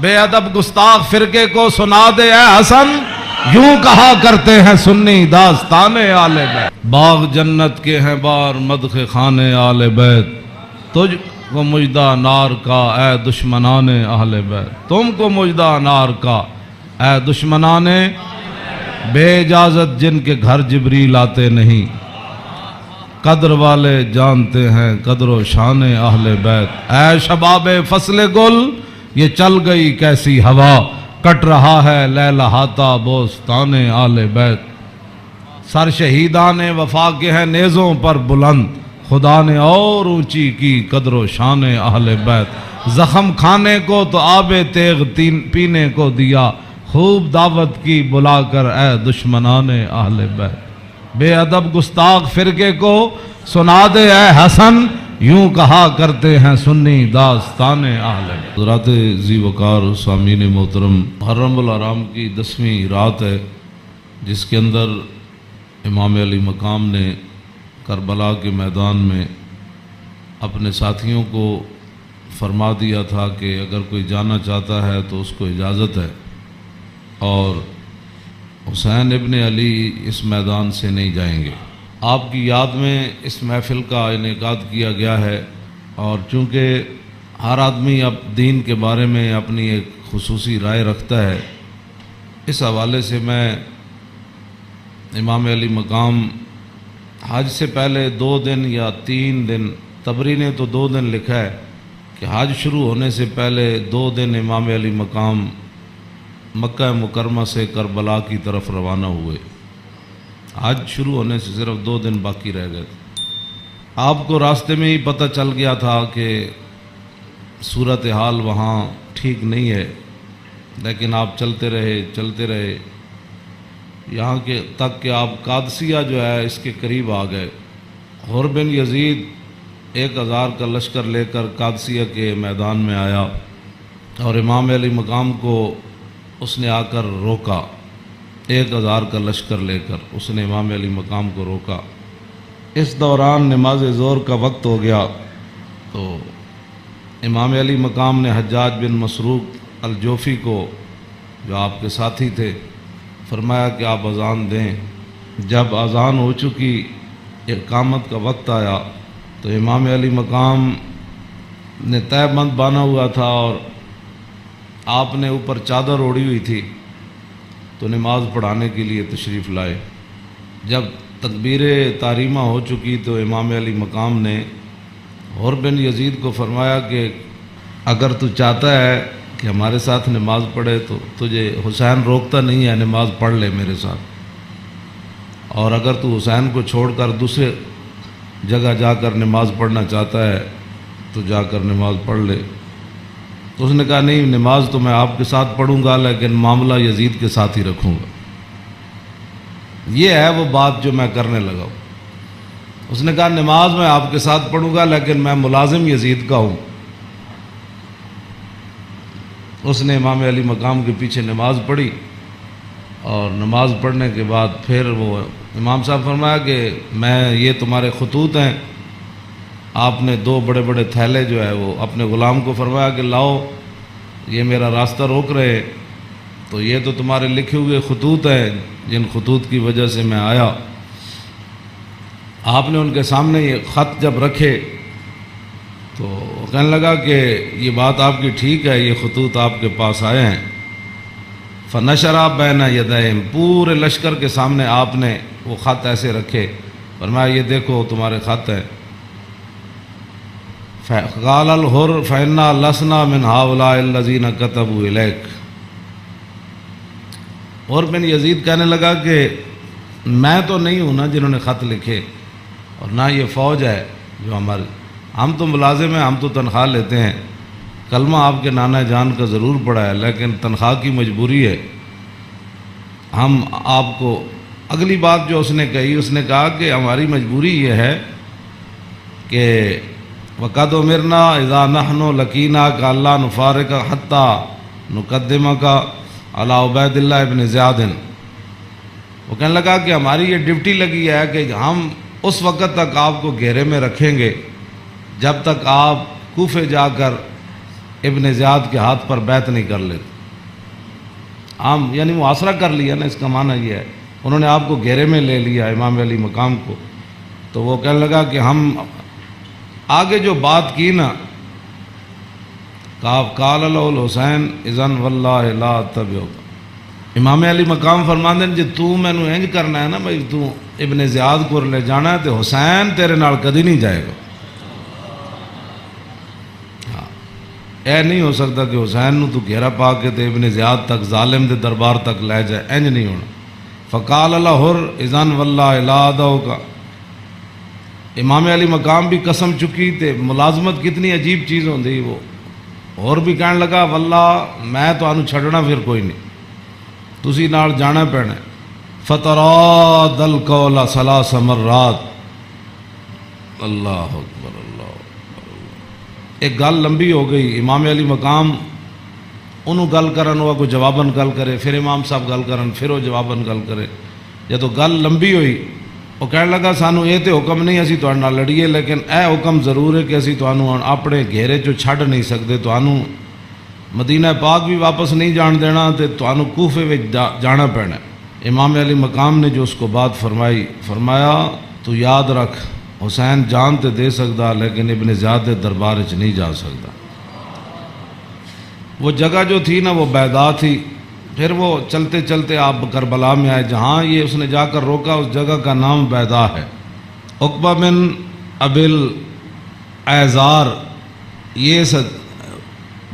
بے ادب گستاخ فرقے کو سنا دے اے حسن، یوں کہا کرتے ہیں سنی داستان آل بیت۔ باغ جنت کے ہیں بار مدح خان آل بیت، تجھ کو مجدہ نار کا اے دشمنان اہل بیت، تم کو مجدہ نار کا اے دشمنان بے اجازت جن کے گھر جبریل آتے نہیں، قدر والے جانتے ہیں قدر و شان اہل بیت۔ اے شباب فصل گل یہ چل گئی کیسی ہوا، کٹ رہا ہے لہلہاتا بوستان آل بیت۔ سر شہیدان وفا کے ہیں نیزوں پر بلند، خدا نے اور اونچی کی قدر و شان اہل بیت۔ زخم کھانے کو تو آب تیغ پینے کو دیا، خوب دعوت کی بلا کر اے دشمنان اہل بیت۔ بے ادب گستاخ فرقے کو سنا دے اے حسن، یوں کہا کرتے ہیں سنی داستان اہل بیت۔ حضرات ذی وقار سامعین محترم، محرم الحرام کی 10ویں رات ہے، جس کے اندر امام علی مقام نے کربلا کے میدان میں اپنے ساتھیوں کو فرما دیا تھا کہ اگر کوئی جانا چاہتا ہے تو اس کو اجازت ہے، اور حسین ابن علی اس میدان سے نہیں جائیں گے۔ آپ کی یاد میں اس محفل کا انعقاد کیا گیا ہے، اور چونکہ ہر آدمی اب دین کے بارے میں اپنی ایک خصوصی رائے رکھتا ہے، اس حوالے سے میں امام علی مقام حج سے پہلے 2 دن یا 3 دن، طبری نے تو 2 دن لکھا ہے کہ حج شروع ہونے سے پہلے 2 دن امام علی مقام مکہ مکرمہ سے کربلا کی طرف روانہ ہوئے۔ حج شروع ہونے سے صرف 2 دن باقی رہ گئے تھے۔ آپ کو راستے میں ہی پتہ چل گیا تھا کہ صورتحال وہاں ٹھیک نہیں ہے، لیکن آپ چلتے رہے یہاں کے تک کہ آپ قادسیہ جو ہے اس کے قریب آ گئے۔ حر بن یزید 1000 کا لشکر لے کر قادسیہ کے میدان میں آیا، اور امام علی مقام کو اس نے آ کر روکا۔ 1000 کا لشکر لے کر اس نے امام علی مقام کو روکا۔ اس دوران نماز ظہر کا وقت ہو گیا، تو امام علی مقام نے حجاج بن مسروق الجوفی کو، جو آپ کے ساتھی تھے، فرمایا کہ آپ اذان دیں۔ جب اذان ہو چکی، اقامت کا وقت آیا، تو امام علی مقام نے تہہ بند باندھا ہوا تھا اور آپ نے اوپر چادر اوڑھی ہوئی تھی، تو نماز پڑھانے کے لیے تشریف لائے۔ جب تکبیر تحریمہ ہو چکی تو امام علی مقام نے حر بن یزید کو فرمایا کہ اگر تو چاہتا ہے کہ ہمارے ساتھ نماز پڑھے تو تجھے حسین روکتا نہیں ہے، نماز پڑھ لے میرے ساتھ، اور اگر تو حسین کو چھوڑ کر دوسرے جگہ جا کر نماز پڑھنا چاہتا ہے تو جا کر نماز پڑھ لے۔ تو اس نے کہا نہیں، نماز تو میں آپ کے ساتھ پڑھوں گا، لیکن معاملہ یزید کے ساتھ ہی رکھوں گا۔ یہ ہے وہ بات جو میں کرنے لگا ہوں۔ اس نے کہا نماز میں آپ کے ساتھ پڑھوں گا، لیکن میں ملازم یزید کا ہوں۔ اس نے امام علی مقام کے پیچھے نماز پڑھی، اور نماز پڑھنے کے بعد پھر وہ امام صاحب فرمایا کہ یہ تمہارے خطوط ہیں۔ آپ نے 2 بڑے بڑے تھیلے جو ہے وہ اپنے غلام کو فرمایا کہ لاؤ، یہ میرا راستہ روک رہے، تو یہ تو تمہارے لکھے ہوئے خطوط ہیں جن خطوط کی وجہ سے میں آیا۔ آپ نے ان کے سامنے یہ خط جب رکھے تو کہنے لگا کہ یہ بات آپ کی ٹھیک ہے، یہ خطوط آپ کے پاس آئے ہیں۔ فنشرا بین یدیہم، پورے لشکر کے سامنے آپ نے وہ خط ایسے رکھے، فرمایا یہ دیکھو تمہارے خط ہیں۔ قال الحر فإنا لسنا من هؤلاء الذين كتبوا إليك۔ اور بن یزید کہنے لگا کہ میں تو نہیں ہوں نا جنہوں نے خط لکھے، اور نہ یہ فوج ہے جو ہم تو ملازم ہیں، ہم تو تنخواہ لیتے ہیں، کلمہ آپ کے نانا جان کا ضرور پڑا ہے، لیکن تنخواہ کی مجبوری ہے۔ ہم آپ کو اگلی بات جو اس نے کہی، اس نے کہا کہ ہماری مجبوری یہ ہے کہ وَقَدْ أُمِرْنَا إِذَا نَحْنُ لَقِينَاكَ أَلَّا نُفَارِقَكَ حَتَّى نُقَدِّمَكَ عَلَىٰ عُبَيْدِ اللَّهِ بْنِ زِيَادٍ۔ وہ کہنے لگا کہ ہماری یہ ڈیوٹی لگی ہے کہ ہم اس وقت تک آپ کو گھیرے میں رکھیں گے جب تک آپ کوفے جا کر ابن زیاد کے ہاتھ پر بیعت نہیں کر لیتے. عام یعنی محاصرہ کر لیا نا، اس کا معنی یہ ہے انہوں نے آپ کو گھیرے میں لے لیا امام علی مقام کو. تو وہ کہنے لگا کہ ہم آگے جو بات کی نا، قال له الحسین اذن واللہ لا اتبعک. امام علی مقام فرماندے جی تو مینوں انج کرنا ہے نا بھائی، تو ابن زیاد کو لے جانا ہے تو حسین تیرے نال کدی نہیں جائے گا. اے نہیں ہو سکتا کہ حسین نو تو گھیرا پا کے تے ابن زیاد تک ظالم دے دربار تک لے جائے، انج نہیں ہونا. فقال له اذن واللہ لا ادعوک. امام علی مقام بھی قسم چکی تے ملازمت کتنی عجیب چیز ہوندی. وہ اور بھی کہنے لگا واللہ میں تانوں چھڈنا پھر کوئی نہیں، تسی نال جانا پینا. فتراد القول ثلاث مرات. اللہ اکبر اللہ اکبر. ایک گل لمبی ہو گئی. امام علی مقام انہوں گل کرن ہوا کوئی جواباً گل کرے، پھر امام صاحب گل کرن پھر وہ جواباً گل کرے. جدو گل لمبی ہوئی وہ کہنے لگا سانو یہ تو حکم نہیں اسی تواڈے نال لڑیے، لیکن اے حکم ضرور ہے کہ اسی تانوں اپنے گھیرے چوں چھڈ نہیں سکتے، تانوں مدینہ پاک بھی واپس نہیں جان دینا تے تانوں کوفے وچ جانا پینا. امام علی مقام نے جو اس کو بات فرمائی، فرمایا تو یاد رکھ حسین جان تے دے سکتا لیکن ابن زیاد دے دربار وچ نہیں جا سکتا. وہ جگہ جو تھی نا وہ بیضا تھی. پھر وہ چلتے چلتے آپ کربلا میں آئے، جہاں یہ اس نے جا کر روکا اس جگہ کا نام بیضا ہے. عقبہ بن ابل ایزار یہ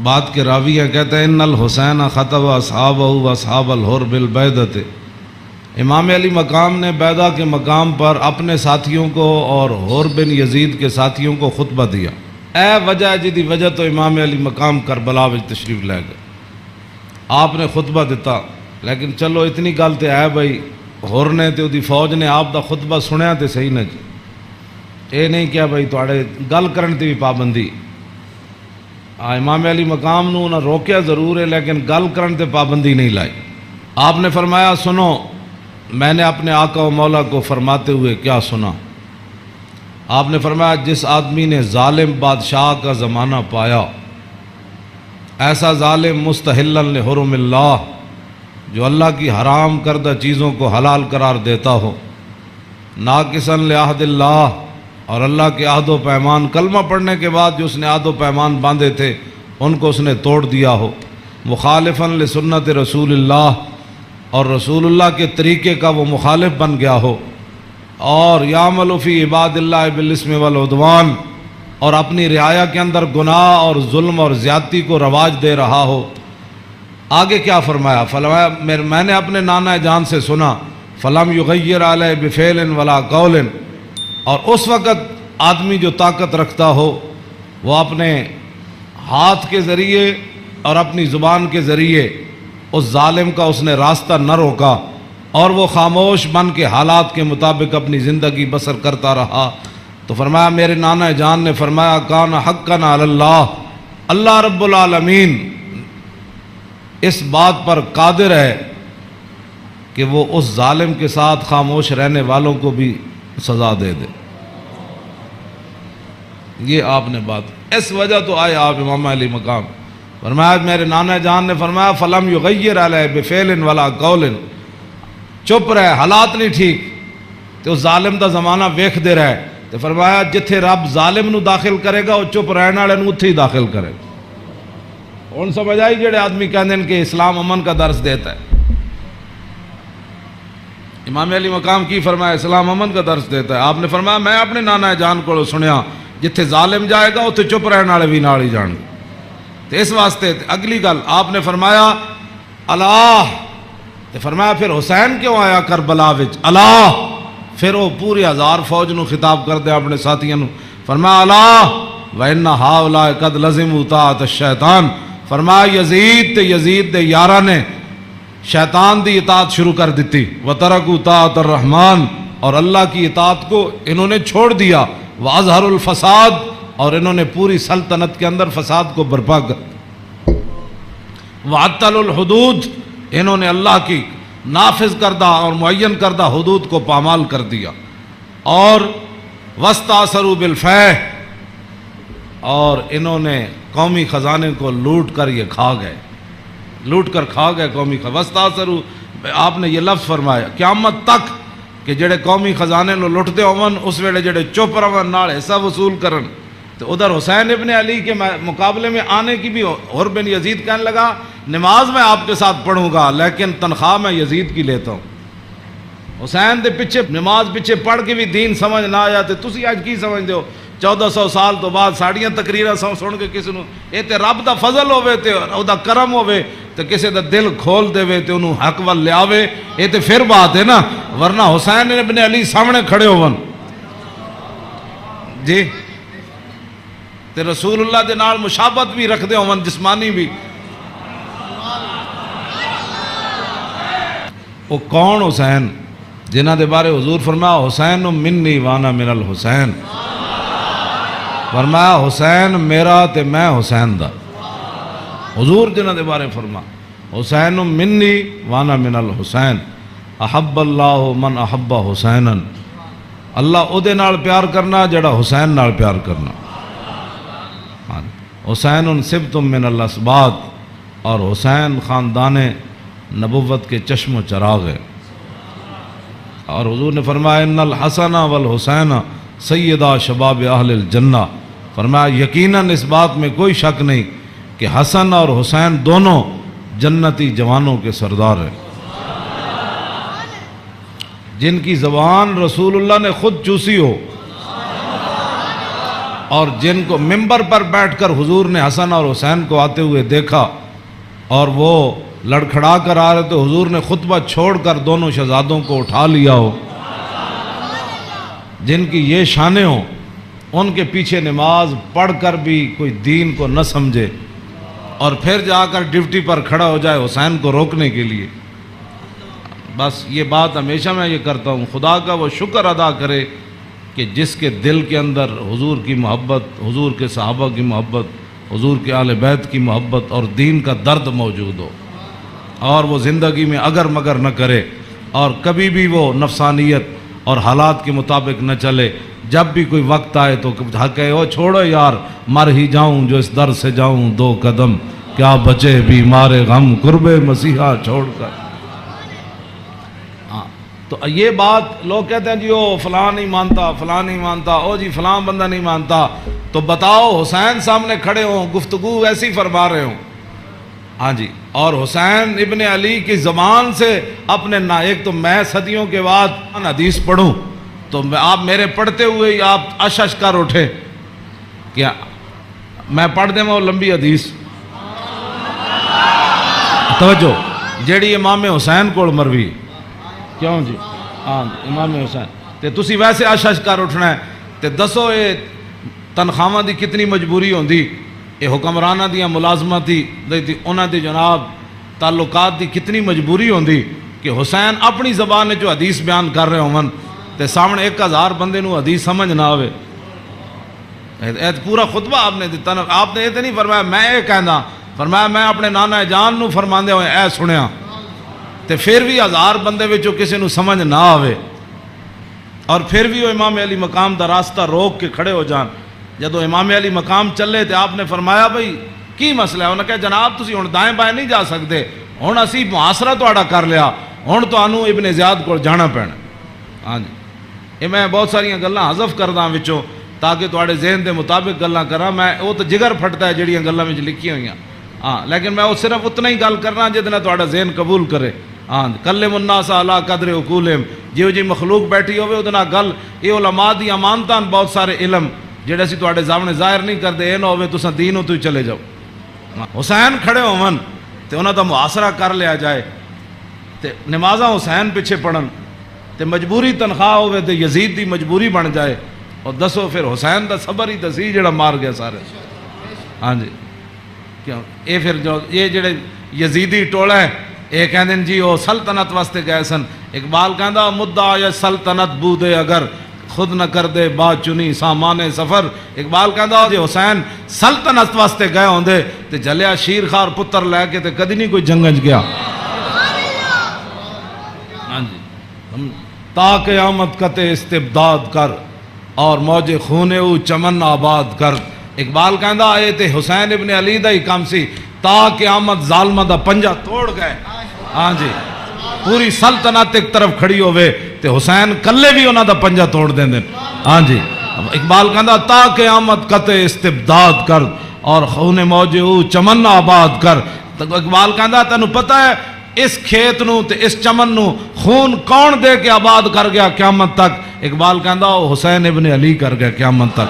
بات کے راوی ہے، کہتے ہیں ان الحسین خطب اصحابہ و اصحاب الحر بالبیضۃ. امام علی مقام نے بیضا کے مقام پر اپنے ساتھیوں کو اور حر بن یزید کے ساتھیوں کو خطبہ دیا. اے وجہ جدی وجہ تو امام علی مقام کربلا وچ تشریف لے گئے. آپ نے خطبہ دیتا، لیکن چلو اتنی گل تے ہے بھائی حر نے تے دی فوج نے آپ دا خطبہ سنیا تے صحیح نہ جی. اے نہیں کیا بھائی تواڈے گل کرن تے بھی پابندی. امام علی مقام نو نہ روکیا ضرور ہے لیکن گل کرن تے پابندی نہیں لائی. آپ نے فرمایا سنو میں نے اپنے آقا و مولا کو فرماتے ہوئے کیا سنا. آپ نے فرمایا جس آدمی نے ظالم بادشاہ کا زمانہ پایا، ایسا ظالم مستحلا لحرم اللہ جو اللہ کی حرام کردہ چیزوں کو حلال قرار دیتا ہو، ناقصا لعہد اللہ اور اللہ کے عہد و پیمان، کلمہ پڑھنے کے بعد جو اس نے عہد و پیمان باندھے تھے ان کو اس نے توڑ دیا ہو، مخالفا لسنت رسول اللہ اور رسول اللہ کے طریقے کا وہ مخالف بن گیا ہو، اور یعمل فی عباد اللہ بالاسم والعدوان اور اپنی رعایا کے اندر گناہ اور ظلم اور زیادتی کو رواج دے رہا ہو. آگے کیا فرمایا؟ فرمایا میں نے اپنے نانا جان سے سنا فلم یغیر علیہ بفعل ولا قول. اور اس وقت آدمی جو طاقت رکھتا ہو وہ اپنے ہاتھ کے ذریعے اور اپنی زبان کے ذریعے اس ظالم کا اس نے راستہ نہ روکا اور وہ خاموش بن کے حالات کے مطابق اپنی زندگی بسر کرتا رہا. تو فرمایا میرے نانا جان نے فرمایا کان حقا علی اللہ، اللہ رب العالمین اس بات پر قادر ہے کہ وہ اس ظالم کے ساتھ خاموش رہنے والوں کو بھی سزا دے دے. یہ آپ نے بات اس وجہ تو آئے آپ امام علی مقام. فرمایا میرے نانا جان نے فرمایا فلم یغیر علیہ بفعل ولا قول، چپ رہے حالات نہیں ٹھیک تو ظالم دا زمانہ ویکھ دے رہے. تو فرمایا جتھے رب ظالم نو داخل کرے گا وہ چپ رہنے والے نو اتھے ہی داخل کرے گا. ہن سمجھ آئی جڑے آدمی کہندے ہیں کہ اسلام امن کا درس دیتا ہے. امام علی مقام کی فرمایا اسلام امن کا درس دیتا ہے. آپ نے فرمایا میں اپنے نانا جان کو سنیا جتھے ظالم جائے گا اتھے چپ رہنے والے بھی نال ہی جان گے. تو اس واسطے اگلی گل آپ نے فرمایا اللہ. تو فرمایا پھر حسین کیوں آیا کربلا وچ؟ اللہ. پھر وہ پوری 1000 فوج نو خطاب کر دیا اپنے ساتھیوں نو. فرمایا اللہ وَإِنَّ هَؤُلَاءِ قَدْ لَزِمُوا طَاعَةَ الشَّيْطَانِ. فرمایا یزید دے یاراں نے شیطان دی اطاعت شروع کر دیتی. وَتَرَكُوا طَاعَةَ الرَّحْمَانِ اور اللہ کی اطاعت کو انہوں نے چھوڑ دیا. وَأَظْهَرُوا الْفَسَادِ اور انہوں نے پوری سلطنت کے اندر فساد کو برپا کر. وَعَطَّلُوا الْحُدُودِ انہوں نے اللہ کی نافذ کردہ اور معین کردہ حدود کو پامال کر دیا. اور وَاسْتَأْثَرُوا بِالْفَیْحِ اور انہوں نے قومی خزانے کو لوٹ کر یہ کھا گئے، لوٹ کر کھا گئے قومی وستاثروا، آپ نے یہ لفظ فرمایا قیامت تک کہ جڑے قومی خزانے نو لٹتے ہون اس ویلے جڑے چپ رہن نال حصہ وصول کرن۔ تو ادھر حسین ابن علی کے مقابلے میں آنے کی بھی عمر بن یزید کہنے لگا نماز میں آپ کے ساتھ پڑھوں گا لیکن تنخواہ میں یزید کی لیتا ہوں۔ حسین دے پیچھے نماز پیچھے پڑھ کے بھی دین سمجھ نہ آیا تے تسی اج کی سمجھدے ہو 1400 سال تو بعد ساڑیاں تقریراں سن کے کسی نو اے تے رب دا فضل ہوے تے او دا کرم ہوے تے کسی دا دل کھول دے تے انہوں حق ول لیاوے، اے تے پھر بات ہے نا، ورنہ حسین ابن علی سامنے کھڑے ہون جی تے رسول اللہ دے نال مشابہت بھی رکھ دے ہون جسمانی بھی۔ وہ کون حسین جنہ دے بارے حضور فرمایا حسین منی وانا من الحسین، فرمایا حسین میرا تے میں حسین دا، حضور جنہ دے بارے فرما حسین منی وانا من الحسین، احب اللہ من احب حسینا، اللہ او دے نال پیار کرنا جڑا حسین نال پیار کرنا۔ حسین سبت من الاسباط، اور حسین خاندان نبوت کے چشم و چراغ ہے۔ اور حضور نے فرمایا ان الحسن والحسین سیدہ شباب اہل الجنہ، فرمایا یقیناً اس بات میں کوئی شک نہیں کہ حسن اور حسین دونوں جنتی جوانوں کے سردار ہیں، جن کی زبان رسول اللہ نے خود چوسی ہو، اور جن کو ممبر پر بیٹھ کر حضور نے حسن اور حسین کو آتے ہوئے دیکھا اور وہ لڑکھڑا کر آ رہے تو حضور نے خطبہ چھوڑ کر دونوں شہزادوں کو اٹھا لیا ہو، جن کی یہ شانیں ہوں، ان کے پیچھے نماز پڑھ کر بھی کوئی دین کو نہ سمجھے اور پھر جا کر ڈیوٹی پر کھڑا ہو جائے حسین کو روکنے کے لیے۔ بس یہ بات ہمیشہ میں یہ کرتا ہوں، خدا کا وہ شکر ادا کرے کہ جس کے دل کے اندر حضور کی محبت، حضور کے صحابہ کی محبت، حضور کے اہل بیت کی محبت اور دین کا درد موجود ہو، اور وہ زندگی میں اگر مگر نہ کرے اور کبھی بھی وہ نفسانیت اور حالات کے مطابق نہ چلے۔ جب بھی کوئی وقت آئے تو کہے او چھوڑو یار مر ہی جاؤں جو اس در سے جاؤں دو قدم، کیا بچے بیمار غم قرب مسیحا چھوڑ کر۔ تو یہ بات لوگ کہتے ہیں جی او فلاں نہیں مانتا، فلاں نہیں مانتا، او جی فلاں بندہ نہیں مانتا، تو بتاؤ حسین سامنے کھڑے ہوں گفتگو ایسی فرما رہے ہوں، ہاں جی، اور حسین ابن علی کی زبان سے اپنے ایک تو میں صدیوں کے بعد حدیث پڑھوں تو آپ میرے پڑھتے ہوئے ہی آپ اشش کر اٹھے، کیا میں پڑھ دیں وہ لمبی حدیث، توجہ جیڑی امام حسین کو مروی، کیوں جی ہاں امام حسین تے تسی ویسے اشش کر اٹھنا ہے تے دسو یہ تنخواہ دی کتنی مجبوری ہوندی، یہ حکمرانہ دیا ملازمت تھی انہاں دی جناب تعلقات دی کتنی مجبوری ہوندی کہ حسین اپنی زبان جو حدیث بیان کر رہے ہوں تے سامنے 1000 بندے نو حدیث سمجھ نہ آوے۔ پورا خطبہ آپ نے دیتا نا، آپ نے یہ تو نہیں فرمایا میں یہ کہنا، فرمایا میں اپنے نانا جان نو فرماندے ہوئے اے سنیا تے پھر بھی 1000 بندے وچوں کسی نو سمجھ نہ آوے، اور پھر بھی وہ امام علی مقام دا راستہ روک کے کھڑے ہو جان۔ جدو امام علی مقام چلے تے آپ نے فرمایا بھئی کی مسئلہ ہے؟ انہوں نے کہا جناب تسی ہن دائیں بائیں نہیں جا سکتے، ہن اسی محاصرہ تہاڈا کر لیا، ہن تانوں ابن زیاد کو جانا پینا۔ ہاں جی یہ میں بہت ساری گلاں حذف کردا وچوں تاکہ تہاڈے ذہن دے مطابق گلاں کراں، میں وہ تو جگر پھٹتا ہے جڑیاں گلاں وچ لکھی ہوئیاں، ہاں لیکن میں وہ صرف اتنا ہی گل کرنا جتنا تہاڈا ذہن قبول کرے۔ ہاں کلم الناس علی قدر عقولہم، جیو جی مخلوق بیٹھی ہوئے وہ نال گل، یہ علماء دی امانتاں بہت سارے علم جڑے اسی تہاڈے سامنے ظاہر نہیں کرتے، اے نہ ہوے تساں دینوں تو ہی چلے جاؤ۔ حسین کھڑے ہون تے انہاں دا محاصرہ کر لیا جائے تے نمازاں حسین پیچھے پڑھن تے مجبوری تنخواہ ہوئے تے یزید دی مجبوری بن جائے، اور دسو پھر حسین دا صبر ہی دسی جڑا مار گیا سارے۔ ہاں جی کیوں اے پھر جو یہ جڑے یزیدی ٹولا ہے یہ کہندے جی وہ سلطنت واسطے گئے سن، اقبال کہندا مدعا یا سلطنت بودے اگر خود نہ کر دے با چنی سامان سفر، اقبال کہندا جی حسین سلطنت واسطے گئے ہوندے تے جلیا شیر خار پتر لے کے تے کدی نہیں کوئی جنگج گیا۔ ہاں جی تا قیامت قطع استبداد کر اور موج خون او چمن آباد کر، اقبال کہندا اے تے حسین ابن علی دا ہی کام سی تا قیامت ظالمہ دا پنجا توڑ گئے. ہاں جی پوری سلطنت ایک طرف کھڑی ہوئے تے حسین کلے بھی انہاں دا پنجا توڑ دیں دیں. ہاں جی اقبال کہندا تا قیامت قطع استبداد کر اور خون موج او چمن آباد کر. اقبال کہندا تینوں پتہ ہے اس کھیت نو تے اس چمن نو خون کون دے کے آباد کر گیا قیامت تک؟ اقبال کہندا وہ حسین ابن علی کر گیا قیامت تک.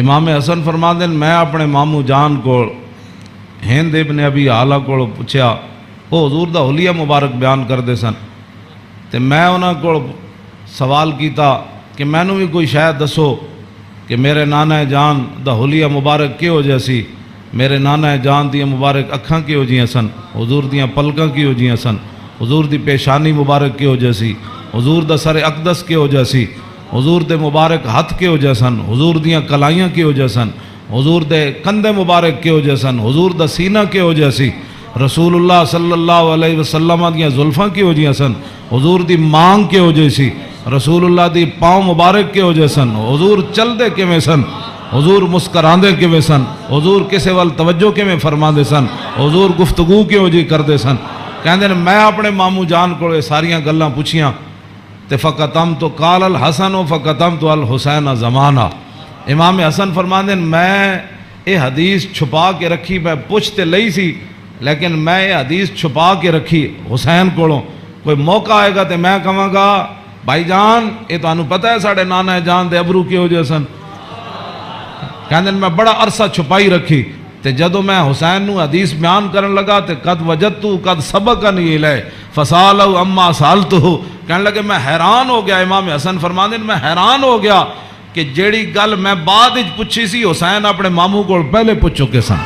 امام حسن فرماندے میں اپنے مامو جان کو ہند ابن ابی آلہ کو پوچھیا، وہ حضور دا حلیہ مبارک بیان کردے سن تے میں انہاں کو سوال کیتا کہ مینوں بھی کوئی شاید دسو کہ میرے نانا جان دا حلیہ مبارک کیہو جہا سی، میرے نانا جان دیاں مبارک اکھاں کیہو جیاں سن، حضور دیاں پلکاں کیہو جیاں سن، حضور دی پیشانی مبارک کیہو جہا سی، حضور دا سر اقدس کیہو جہا سی، حضور دے مبارک ہتھ کیہو جہا سن، حضور دیاں کلائیاں کیہو جہا سن، حضور دے کندھے مبارک کیہو جہا سن، حضور دا سینہ کیہو جہا سی، رسول اللہ صلی اللہ علیہ وسلم دیاں زلفاں کیہو جیاں سن، حضور دی مانگ کیہو جہی سی، رسول اللہ دی پاؤں مبارک کیہو جہے سن، حضور چل دے کیویں سن، حضور مسکراندے کیویں سن، حضور کسے وال توجہ کیویں فرماندے سن، حضور گفتگو کیہو جی کردے سن. کہندے نے میں اپنے مامو جان کو ساریاں گلاں پوچھیاں تے فقطم تو قال الحسن فقطم تو الحسین زمانہ. امام حسن فرماندے میں یہ حدیث چھپا کے رکھی، میں پوچھ تے لئی سی لیکن میں یہ حدیث چھپا کے رکھی حسین کولوں. کوئی موقع آئے گا تے میں کہاں گا بھائی جان یہ تانوں پتہ ہے ساڑھے نانا جان دے ابرو کیہو جہے سن. کہندے میں بڑا عرصہ چھپائی رکھی تے جدو میں حسین نو حدیث بیان کرن لگا تے قد وجدتو قد سبقنی الیہ فسالو اما سالتو. کہنے لگے میں حیران ہو گیا. امام حسن فرماندے میں حیران ہو گیا کہ جیڑی گل میں بعد وچ پوچھی سی حسین اپنے ماموں کو پہلے پوچھ چکے سن.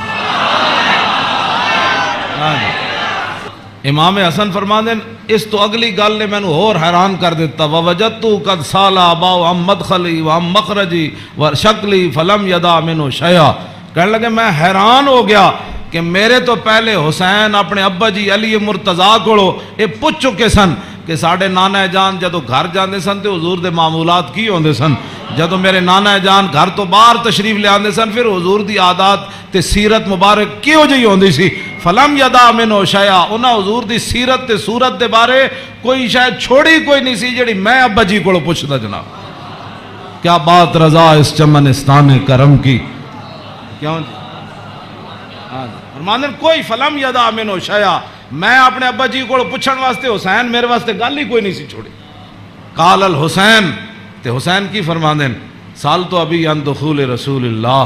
امام حسن فرماندے اس تو اگلی گل نے میں اور حیران کر دیتا. ووجدتو قد سالا باو ام مدخلی و ام مخرجی و شکلی فلم یدا منو شیعہ. کہنے لگے میں حیران ہو گیا کہ میرے تو پہلے حسین اپنے ابا جی علی مرتضیٰ کو یہ پوچھ چکے سن کہ ساڑھے نانا جان جدو گھر جاندے سن تے حضور دے معمولات کی ہوندے سن. جدو میرے نانا جان گھر تو باہر تشریف لے آندے سن پھر حضور دی عادات تے سیرت مبارک کیوں جی ہوندی سی. فلم یدا منو شیعہ انہاں حضور دی سیرت تے صورت دے بارے کوئی شاید چھوڑی کوئی نہیں سی جڑی میں ابا جی کو پوچھدا. جناب کیا بات رضا اس چمنستان کرم کی. کیوں جی فرماندن کوئی فلم یدا منو شیعہ میں اپنے ابا جی کو پوچھن واسطے حسین میرے واسطے گل ہی کوئی نہیں سی چھوڑی. قال الحسین تے حسین کی فرماندن سال تو ابھی ان دخول رسول اللہ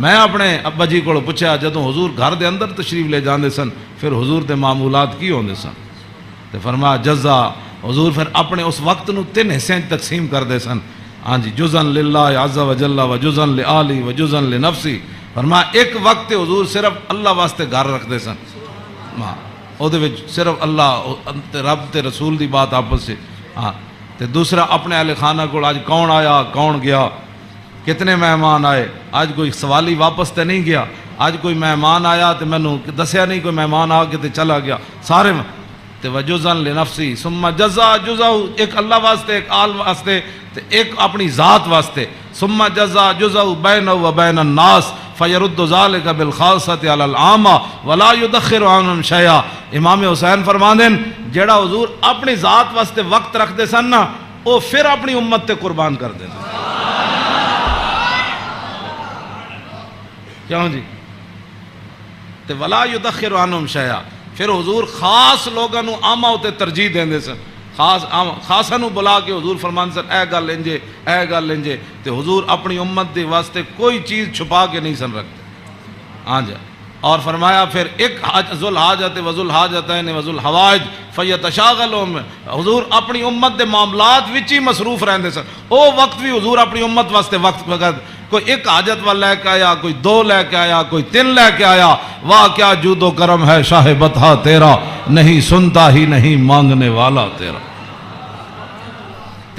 میں اپنے ابا جی کو پوچھا جدوں حضور گھر دے اندر تشریف لے جاندے سن پھر حضور دے معمولات کی ہوندے سن. تے فرمایا جزا حضور پھر اپنے اس وقت نو 3 حصے تقسیم کر دے سن. ہاں جی جزن للہ عز و جل و جزن لآلی و جزن لنفسی. فرمایا ایک وقت حضور صرف اللہ واسطے گھر رکھ دے سن. او دے وچ صرف اللہ رب تے رسول دی بات آپس سے. ہاں تے دوسرا اپنے اہل خانہ کو آج کون آیا کون گیا کتنے مہمان آئے. آج کوئی سوالی واپس تے نہیں گیا. آج کوئی مہمان آیا تے میں نو دسیا نہیں کوئی مہمان آ کے تے چلا گیا سارے. تے وجزن لنفسی ثم جزا جزا ایک اللہ واسطے ایک آل واسطے تے ایک اپنی ذات واسطے. ثم جزا جزا بینہ و بین الناس فیرد ذالک بالخاصۃ علی العامہ ولا یدخر عنہم شیئا. امام حسین فرماندن جیڑا حضور اپنی ذات واسطے وقت رکھ دے سن نا وہ پھر اپنی امت تے قربان کر دے. کیوں جی تے ولا یدخر عنہم شیئا پھر حضور خاص لوگاں نو عامہ تے ترجیح دیندے سن. خاصا نو بلا کے حضور فرمان سن اے گل انجے اے گل انجے. تے حضور اپنی امت دے واسطے کوئی چیز چھپا کے نہیں سن رکھتے. ہاں جی اور فرمایا پھر ایک ذل حاجت و ذل حاجتین و ذل حوائج فیتشاغلون. حضور اپنی امت دے معاملات وچ ہی مصروف رہندے سن. او وقت بھی حضور اپنی امت واسطے وقت وقت کوئی ایک حاجت والا لے کے آیا کوئی 2 لے کے آیا کوئی 3 لے کے آیا. واہ کیا جود و کرم ہے شاہ بطحا تیرا نہیں سنتا ہی نہیں مانگنے والا تیرا.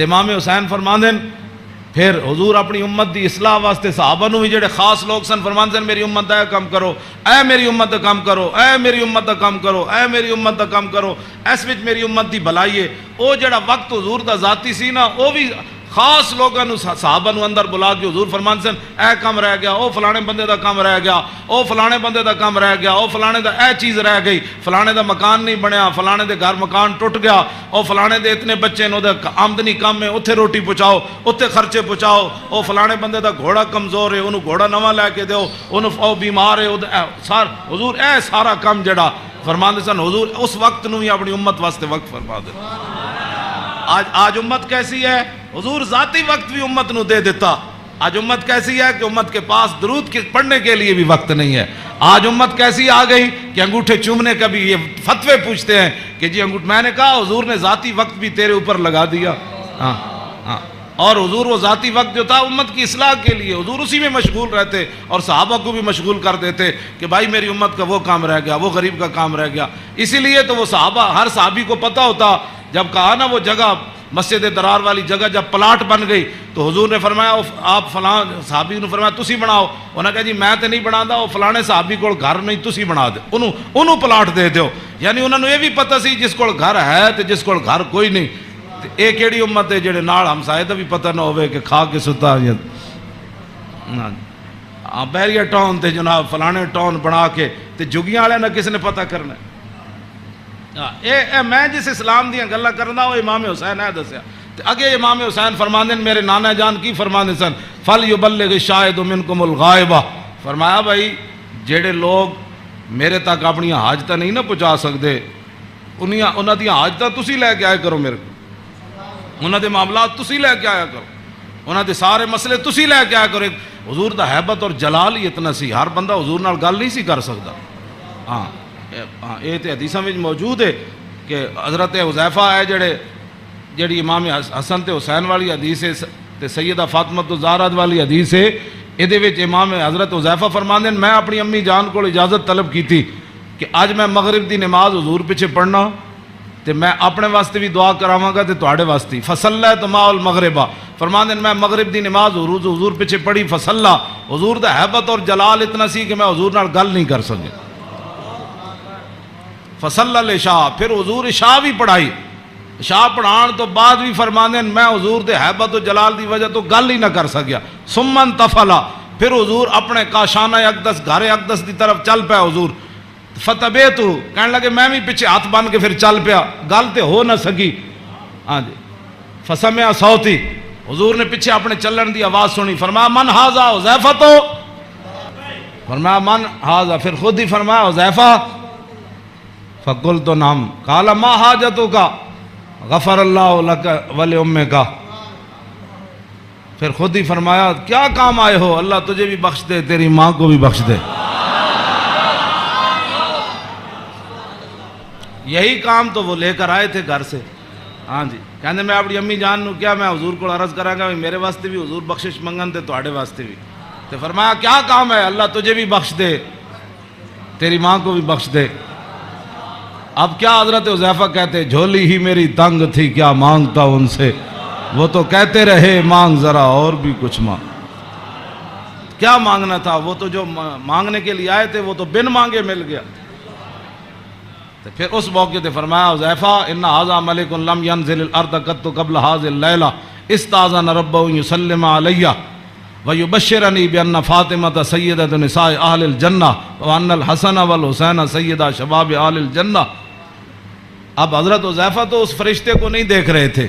امام حسین فرماندن پھر حضور اپنی امت دی اصلاح واسطے صحابہ نو بھی جڑے خاص لوگ سن فرماندن میری امت دا کام کرو اے میری امت دا کام کرو اے میری امت دا کام کرو اے میری امت دا کام کرو. اس وچ میری امت دی بھلائی ہے. او جڑا وقت حضور دا ذاتی سی نا وہ بھی خاص لوگوں صحابہ نو اندر بلا کے حضور فرمان سن اے کم رہ گیا، او فلانے بندے دا کم رہ گیا، او فلانے بندے دا کم رہ گیا، او فلانے دا اے چیز رہ گئی، فلانے دا مکان نہیں بنیا، فلانے دے گھر مکان ٹوٹ گیا، او فلانے دے اتنے بچے نو دا آمدنی کم ہے، اتھے روٹی پہنچاؤ، اتھے خرچے پہنچاؤ، او فلانے بندے دا گھوڑا کمزور ہے، انہوں گھوڑا نواں لے کے دیو، انہوں او بیمار ہے، حضور اے سارا کم جڑا فرمان دے سن حضور اس وقت نو ہی اپنی امت واسطے وقت فرما دے۔ آج امت کیسی ہے؟ حضور ذاتی وقت بھی امت نو دے دیتا۔ آج امت کیسی ہے کہ امت کے پاس درود پڑھنے کے لیے بھی وقت نہیں ہے۔ آج امت کیسی آ گئی کہ انگوٹھے چومنے کا بھی یہ فتوے پوچھتے ہیں کہ جی میں نے کہا حضور نے ذاتی وقت بھی تیرے اوپر لگا دیا۔ اور حضور وہ ذاتی وقت جو تھا امت کی اصلاح کے لیے حضور اسی میں مشغول رہتے اور صحابہ کو بھی مشغول کر دیتے کہ بھائی میری امت کا وہ کام رہ گیا، وہ غریب کا کام رہ گیا۔ اسی لیے تو وہ صحابہ ہر صحابی کو پتہ ہوتا، جب کہا نا وہ جگہ مسجد درار والی جگہ جب پلاٹ بن گئی تو حضور نے فرمایا آپ فلاں صحابی نے فرمایا تسی بناؤ، انہوں نے کہا جی میں تو نہیں بنا، وہ فلانے صحابی کو گھر نہیں تسی بنا دے، انہوں پلاٹ دے دیو۔ یعنی انہوں نے یہ بھی پتہ سی جس کو گھر ہے تو جس کو گھر کوئی نہیں۔ اے کیڑی امت ہے جڑے نال ہمسائے دا بھی پتہ نہ ہوئے کہ کھا کے ستا بحریہ ٹاؤن تے جناب فلانے ٹاؤن بنا کے تے جگیاں والے نہ کس نے پتہ کرنا اے میں جس اسلام دیاں گلاں کرنا وہ امام حسین ہے دسیا تے اگے امام حسین فرماندے میرے نانا جان کی فرماندے سن فلیبلغ الشاہد منکم الغائبہ، فرمایا بھائی جڑے لوگ میرے تک اپنی حاجتاں نہیں نہ پہنچا سکتے انہاں دی حاجتاں تسی لے کے آئے کرو، میرے کو انہاں دے معاملات تسی لے کے آیا کرو، انہاں دے سارے مسئلے تسی لے کے آیا کرو۔ حضور دا حیبت اور جلال ہی اتنا سی، ہر بندہ حضور نال گل نہیں سی کر سکتا۔ ہاں یہ تے حدیثاں وچ موجود ہے کہ حضرت حذیفہ ہے جڑی امام حسن تے حسین والی حدیث ہے تے سیدہ فاطمہ الزہرا والی حدیث ہے، یہ وچ امام حضرت حذیفہ فرماندے میں اپنی امی جان کو اجازت طلب کی تھی کہ اج میں مغرب دی نماز حضور پیچھے پڑھنا تے میں اپنے واسطے بھی دعا کراواں گا تے تواڈے واسطے فصلیت مع المغربہ، فرماندے میں مغرب دی نماز حضور پیچھے پڑھی فصلا، حضور دا حیبت اور جلال اتنا سی کہ میں حضور نال گل نہیں کر سکے۔ فصلی العشاء، پھر حضور عشاء بھی پڑھائی، عشاء پڑھان تو بعد بھی فرماندے میں حضور دے حیبت و جلال دی وجہ تو گل ہی نہ کر سکیا۔ ثم انتفلا، پھر حضور اپنے کاشانہ اقدس گھر اقدس دی طرف چل پیا حضور، فتبیتو کہنے لگے میں بھی پیچھے ہاتھ بن کے پھر چل پیا، گل تے ہو نہ سکی۔ ہاں جی فسمع صوتی، حضور نے پیچھے اپنے چلن دی آواز سنی، فرمایا من ھذا حذیفہ، تو فرمایا من ھذا، پھر خود ہی فرمایا حذیفہ، فقلت نعم، قال ما حاجتک، غفر اللہ لک ولامک، پھر خود ہی فرمایا کیا کام آئے ہو، اللہ تجھے بھی بخش دے تیری ماں کو بھی بخش دے۔ یہی کام تو وہ لے کر آئے تھے گھر سے۔ ہاں جی کہنے میں اپنی امی جان نو کیا میں حضور کو عرض کراں گا میرے واسطے بھی حضور بخشش منگن تے تواڈے واسطے بھی، تو فرمایا کیا کام ہے، اللہ تجھے بھی بخش دے تیری ماں کو بھی بخش دے۔ اب کیا حضرت حذیفہ کہتے جھولی ہی میری تنگ تھی کیا مانگتا ان سے، وہ تو کہتے رہے مانگ ذرا اور بھی کچھ مانگ۔ کیا مانگنا تھا، وہ تو جو مانگنے کے لیے آئے تھے وہ تو بن مانگے مل گیا۔ پھر اس موقع تے فرمایا حذیفہ ان ھذا ملک لم ينزل الارض قط قبل هذه الليله استاذن ربه يسلم علي ويبشرني بان فاطمه سيده نساء اهل الجنه وان الحسن والحسين سيدا شباب اهل الجنه۔ اب حضرت حذیفہ تو اس فرشتے کو نہیں دیکھ رہے تھے،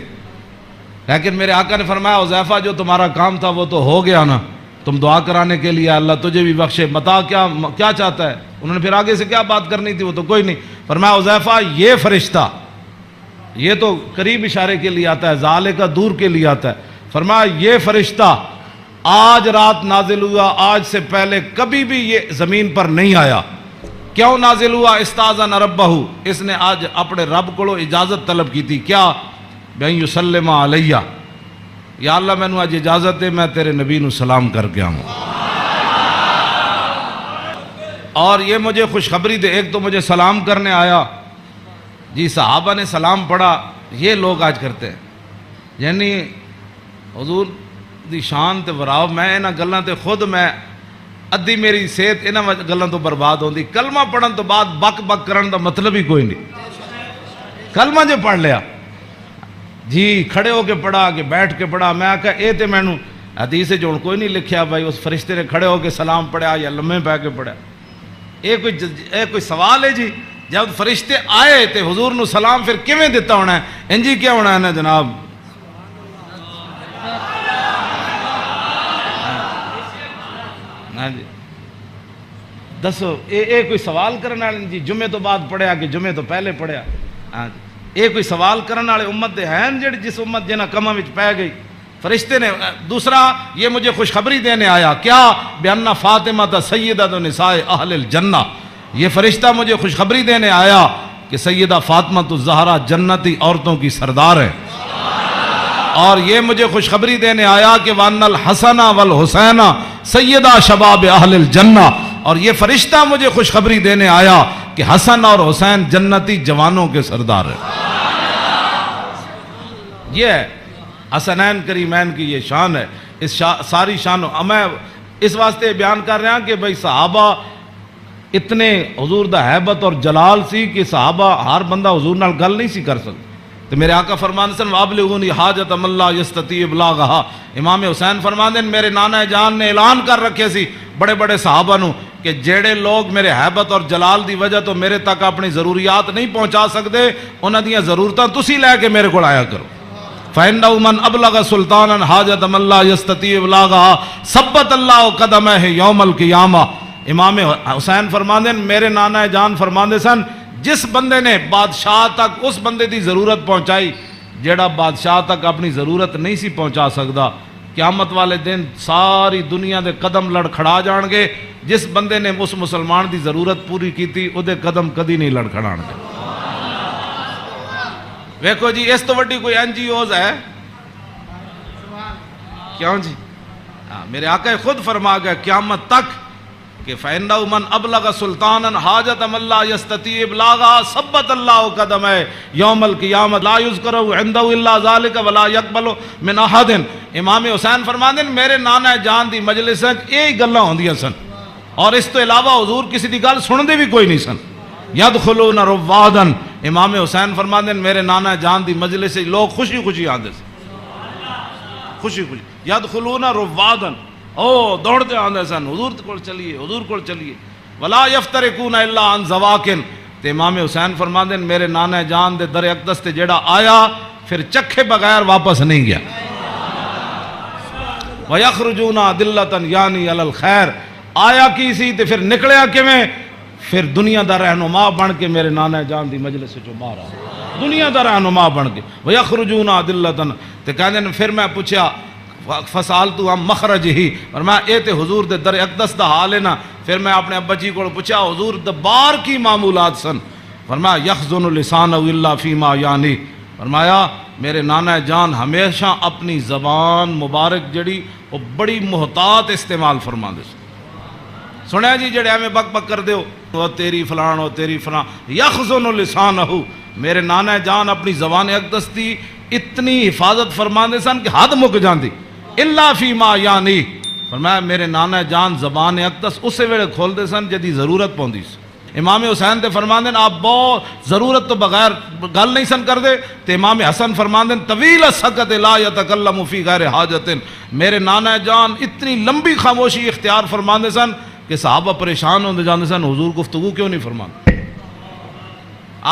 لیکن میرے آقا نے فرمایا حذیفہ جو تمہارا کام تھا وہ تو ہو گیا نا، تم دعا کرانے کے لیے اللہ تجھے بھی بخشے، متا کیا چاہتا ہے، انہوں نے پھر آگے سے کیا بات کرنی تھی وہ تو کوئی نہیں۔ فرمایا حذیفہ یہ فرشتہ، یہ تو قریب اشارے کے لیے آتا ہے، ذالے کا دور کے لیے آتا ہے، فرمایا یہ فرشتہ آج رات نازل ہوا، آج سے پہلے کبھی بھی یہ زمین پر نہیں آیا۔ کیوں نازل ہوا؟ استاذن ربہ، اس نے آج اپنے رب کو اجازت طلب کی تھی، کیا بین یسلم علیہ، یا اللہ میں نے آج اجازت ہے میں تیرے نبی نو سلام کر کے آؤں۔ اور یہ مجھے خوشخبری دے، ایک تو مجھے سلام کرنے آیا، جی صحابہ نے سلام پڑھا، یہ لوگ آج کرتے ہیں، یعنی حضور دی شان تے وراو، میں انہاں گلاں تے خود میں ادھی میری صحت انہاں گلاں تو برباد ہوندی۔ کلمہ پڑھن تو بعد بک بک کرن دا مطلب ہی کوئی نہیں، کلمہ جو پڑھ لیا جی کھڑے ہو کے پڑھا کہ بیٹھ کے پڑھا؟ میں کہا اے تے مینوں حدیث جو کوئی نہیں لکھیا بھائی اس فرشتے نے کھڑے ہو کے سلام پڑھا یا لمے پہ کے پڑھا؟ اے کوئی سوال ہے جی؟ جب فرشتے آئے تے حضور نو سلام پھر کیویں دیتا ہونا ہے؟ انجی کیا ہونا ہے نا جناب؟ ہاں جی دسو اے کوئی سوال کرنے والے جی جمعے تو بعد پڑھیا کہ جمعے تو پہلے پڑھیا؟ ہاں جی اے کوئی سوال کرنے والے امت دے ہیں جڑی جس امت جنہ کماں وچ پے گئی؟ فرشتے نے دوسرا یہ مجھے خوشخبری دینے آیا کیا؟ بِأَنَّ فاطمہ سیدۃ نساء اہل الجنہ، یہ فرشتہ مجھے خوشخبری دینے آیا کہ سیدہ فاطمہ الزہرا جنتی عورتوں کی سردار ہے، اور یہ مجھے خوشخبری دینے آیا کہ وَأَنَّ الْحَسَنَ وَالْحُسَيْنَ سیدہ شباب اہل الجنہ، اور یہ فرشتہ مجھے خوشخبری دینے آیا کہ حسن اور حسین جنتی جوانوں کے سردار ہیں۔ یہ ہے حسنین کریمین کی یہ شان ہے، اس ساری شانوں میں اس واسطے بیان کر رہا ہوں کہ بھئی صحابہ اتنے حضور دا حیبت اور جلال سی کہ صحابہ ہر بندہ حضور نال گل نہیں سی کر سکتا۔ تو میرے آقا فرماندے سن وَأَبْلِغُونِي حَاجَةَ مَن لَّا يَسْتَطِيعُ إِبْلَاغَهَا، امام حسین فرماندے میرے نانا جان نے اعلان کر رکھے سی بڑے بڑے صحابہ نو کہ جیڑے لوگ میرے حیبت اور جلال دی وجہ تو میرے تک اپنی ضروریات نہیں پہنچا سکتے انہاں دیاں ضرورتاں تسی لے کے میرے کو آیا کرو۔ فَإِنَّهُ مَنْ أَبْلَغَ سُلْطَانًا حَاجَةَ مَن لَّا يَسْتَطِيعُ إِبْلَاغَهَا ثَبَّتَ اللَّهُ قَدَمَيْهِ يَوْمَ الْقِيَامَةِ۔ امام حسین فرماندے میرے نانا جان فرماندے سن جس بندے نے بادشاہ تک اس بندے دی ضرورت پہنچائی جیڑا بادشاہ تک اپنی ضرورت نہیں سی پہنچا سکتا، قیامت والے دن ساری دنیا دے قدم لڑکھڑا جان گے، جس بندے نے اس مسلمان دی ضرورت پوری کی تھی او دے قدم کدی نہیں لڑکھڑان گے۔ ویکھو جی اس تو وڈی کوئی این جی اوز ہے کیوں جی؟ میرے آقا خود فرما گئے قیامت تک کہ فَإِنَّهُ مَنْ أَبْلَغَ سُلْطَانًا حَاجَةَ مَن لَّا يَسْتَطِيعُ إِبْلَاغَهَا ثَبَّتَ اللَّهُ قَدَمَيْهِ يَوْمَ الْقِيَامَةِ لَا يُذْكَرُ عِندَهُ إِلَّا ذَلِكَ وَلَا يَقْبَلُ مِنْ أَحَدٍ۔ امام حسین فرماندے میرے نانا جان دی مجلس وچ یہی گلاں ہوندیاں سن، اور اس تو علاوہ حضور کسی دی گل سندے بھی کوئی نہیں سن۔ يَدْخُلُونَ رُوَّادًا، امام حسین فرماندے میرے نانا جان دی مجلس سے لوگ خوشی خوشی آندے سن، خوشی خوشی يَدْخُلُونَ رُوَّادًا، او دوڑتے آندے سن حضور کول چلیے، حضور کول چلیے۔ ولا یفترقون الا عن زواکن، تے امام حسین فرماندے میرے نانا جان دے در اقدس تے جیڑا آیا پھر چکھے بغیر واپس نہیں گیا۔ ویخرجون دلتا یعنی علی الخیر، آیا کی سی تے پھر نکلیا کیویں؟ پھر دنیا دا رہنما بن کے میرے نانا جان دی مجلس سے جو باہر آیا، دنیا دا رہنما بن کے۔ ویخرجون دلتا، تے کہندے پھر میں پوچھا فسالتو ہم مخرج ہی، اور میں اے تے حضور دے در اقدس دا حال ہے نا۔ پھر میں اپنے ابا جی کو پوچھا حضور دبار کی معمولات سن؟ فرمایا یخزن لسانہ الا فیما یعنی، فرمایا میرے نانا جان ہمیشہ اپنی زبان مبارک جڑی وہ بڑی محتاط استعمال فرما دے سنیا جی جڑے ہمیں بک بک کر دیو وہ تیری فلان وہ تیری فلان۔ یخزن لسانہ، میرے نانا جان اپنی زبان اقدس دی اتنی حفاظت فرما دے سن کہ حد مک جاندی، الا فیما یعنی، فرمایا میرے نانا جان زبان اقدس اسے ویلے کھول دے سن جدی ضرورت پوندی سی۔ امام حسین تے فرماندے آپ بہت ضرورت تو بغیر گل نہیں سن کر دے، تے امام حسن فرماندے طویل السکت لا یتکلم فی غیر حاجت، میرے نانا جان اتنی لمبی خاموشی اختیار فرماندے سن کہ صحابہ پریشان ہوندے جاندے سن حضور گفتگو کیوں نہیں فرماندے۔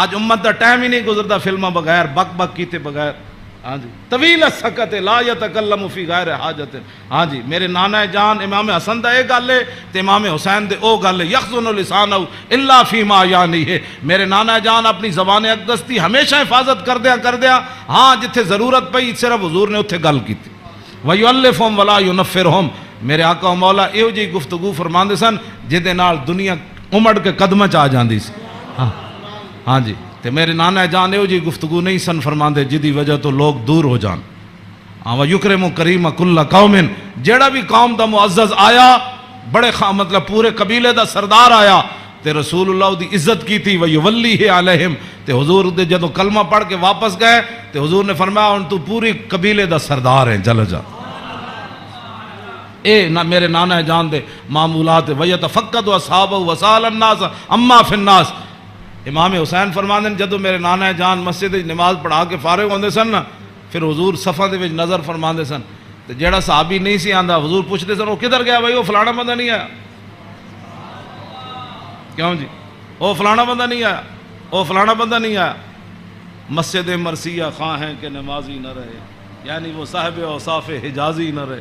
آج امت دا ٹائم ہی نہیں گزرتا فلمہ بغیر بک بک کیتے بغیر۔ ہاں جی طویل السکت لا یتکلم فی غیر حاجت۔ ہاں جی میرے نانا جان امام حسن دا اے گل ہے تے امام حسین دے او گل ہے یخزن لسانہ الا فیما یعنی ہے، میرے نانا جان اپنی زبان اقدس دی ہمیشہ حفاظت کر دیا، ہاں جتھے ضرورت پئی صرف حضور نے اتھے گل کیتی۔ ویؤلفہم ولا ینفرہم، میرے آقا و مولا ایو جی گفتگو فرماندے سن جہدے نال دنیا امڑ کے قدمہ چ آ جاندی سی۔ ہاں جی تے میرے نانا جان ایو جی گفتگو نہیں سن فرماندے جدی وجہ تو لوگ دور ہو جان۔ وَيُكْرِمُ كَرِيمَ كُلَّ قَوْمٍ، جیڑا بھی قوم دا معزز آیا بڑے مطلب پورے قبیلے دا سردار آیا تے رسول اللہ دی عزت کی تھی۔ وَيُوَلِّهِ عَلَيْهِمْ، تے حضور دے جدو کلمہ پڑھ کے واپس گئے تے حضور نے فرمایا ان تو پوری قبیلے دا سردار ہیں جل جا۔ اے میرے نانا جان دے معمولات وَيَتَفَقَّدُ أَصْحَابَهُ وَسَأَلَ النَّاسَ عَمَّا فِي النَّاسِ۔ امام حسین فرماندے جدو میرے نانا جان مسجد نماز پڑھا کے فارغ ہوندے سن نا پھر حضور صفاں دے وچ نظر فرماندے سن تے جیڑا صحابی نہیں سی آندا حضور پوچھتے سن وہ کدھر گیا بھائی، وہ فلانا بندہ نہیں آیا، کیوں جی وہ فلانا بندہ نہیں آیا، وہ فلانا بندہ نہیں آیا۔ مسجد مرثیہ خواہ ہیں کہ نمازی نہ رہے، یعنی وہ صاحب اوصاف حجازی نہ رہے۔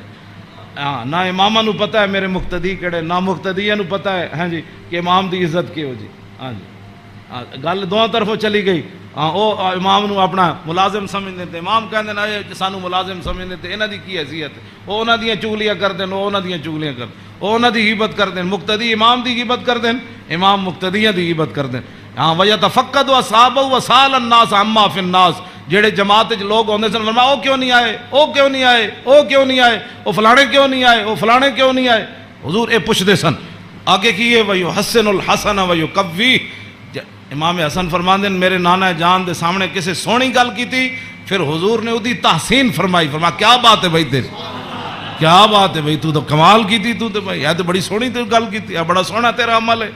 ہاں نہ اماماں نو پتہ ہے میرے مقتدی کہڑے، نہ مقتدیاں نو پتہ ہے ہاں جی کہ امام دی عزت کیو جی۔ ہاں جی گل دونوں طرفوں چلی گئی۔ ہاں وہ امام نو اپنا ملازم سمجھتے تھے، امام کہندے نے سانو ملازم سمجھتے تھے، انہاں دی کی حیثیت، وہ انہاں دیاں چگلیاں کردے، وہ انہاں دیاں چگلیاں کردے، وہ انہاں دی غیبت کردے، مقتدی امام دی غیبت کردے، امام مقتدیاں دی غیبت کردے۔ ہاں وَيَتَفَقَّدُ أَصْحَابَهُ وَسَأَلَ النَّاسَ عَمَّا فِي النَّاسِ، جڑے جماعت وچ لوگ ہوندے سن فرمایا او کیوں نہیں آئے، او کیوں نہیں آئے، او کیوں نہیں آئے، او فلانے کیوں نہیں آئے، او فلانے کیوں نہیں آئے۔ حضور اے پوچھدے سن آگے کیے وَيُحَسِّنُ الْحَسَنَ وَيُقَوِّيهِ۔ امام حسن فرماندے میرے نانا جان دے سامنے کسے سونی گل کیتی، پھر حضور نے اودی تحسین فرمائی، فرمایا کیا بات ہے بھائی تیری، کیا بات ہے بھائی، تو کمال کیتی، تو بھائی یہ تو بڑی سونی تو گل کیتی، بڑا سونا تیرا عمل ہے۔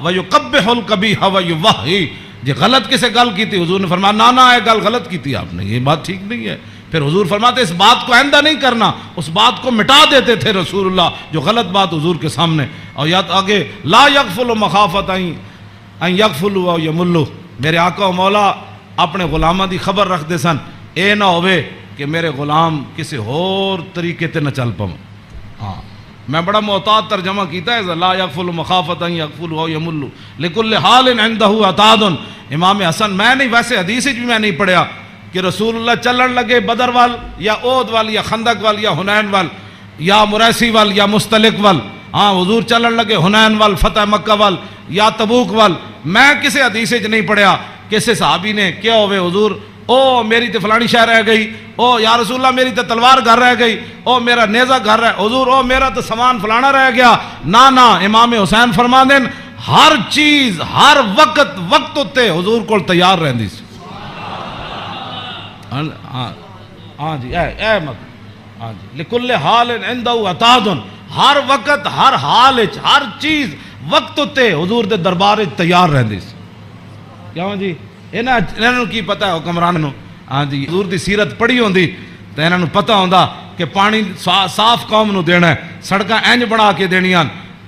وَيُقَبِّحُ الْقَبِيحَ وَيُوَحِّي، جی غلط کسے گل کیتی حضور نے فرمایا نانا ہے گل غلط کیتی آپ نے، یہ بات ٹھیک نہیں ہے۔ پھر حضور فرماتے اس بات کو آئندہ نہیں کرنا، اس بات کو مٹا دیتے تھے رسول اللہ جو غلط بات حضور کے سامنے۔ اور یا آگے لا یغفل مخافت ان یغفلوا او یملوا، میرے آقا و مولا اپنے غلاماں دی خبر رکھ دے سن، اے نہ ہوئے کہ میرے غلام کسی اور طریقے تے نہ چل پاؤں۔ ہاں میں بڑا محتاط ترجمہ کیتا ہے لا یغفل مخافت ان یغفلوا او یملوا لکل حال عنده عتاد۔ امام حسن میں نہیں، ویسے حدیث بھی میں نہیں پڑھیا کہ رسول اللہ چلن لگے بدر وال یا احد وال یا خندق وال یا حنین وال یا مریسی وال یا مستلق وال، ہاں حضور چلن لگے حنین وال، فتح مکہ وال یا تبوک وال۔ میں کسی حدیث وچ نہیں پڑھیا کسی صحابی نے کیا ہوئے حضور او میری تے فلانی شے رہ گئی، او یا رسول اللہ میری تے تلوار گھر رہ گئی، او میرا نیزہ گھر رہ حضور، او میرا تے سامان فلانا رہ گیا۔ نا امام حسین فرما دین ہر چیز ہر وقت وقت اتے حضور کول تیار رہندی سی۔ ہاں جی اے مت ہاں جی لکل حال عنده عتاد، ہر وقت ہر حال وچ ہر چیز وقت اتے حضور دے دربار وچ تیار رہندی سی۔ کیوں جی انہاں نوں کی پتہ ہے حکمران نوں، ہاں جی حضور دی سیرت پڑھی ہوندی تے انہاں نوں پتہ ہوندا کہ پانی صاف قوم نوں دینا ہے، سڑکاں انج بنا کے دینیاں،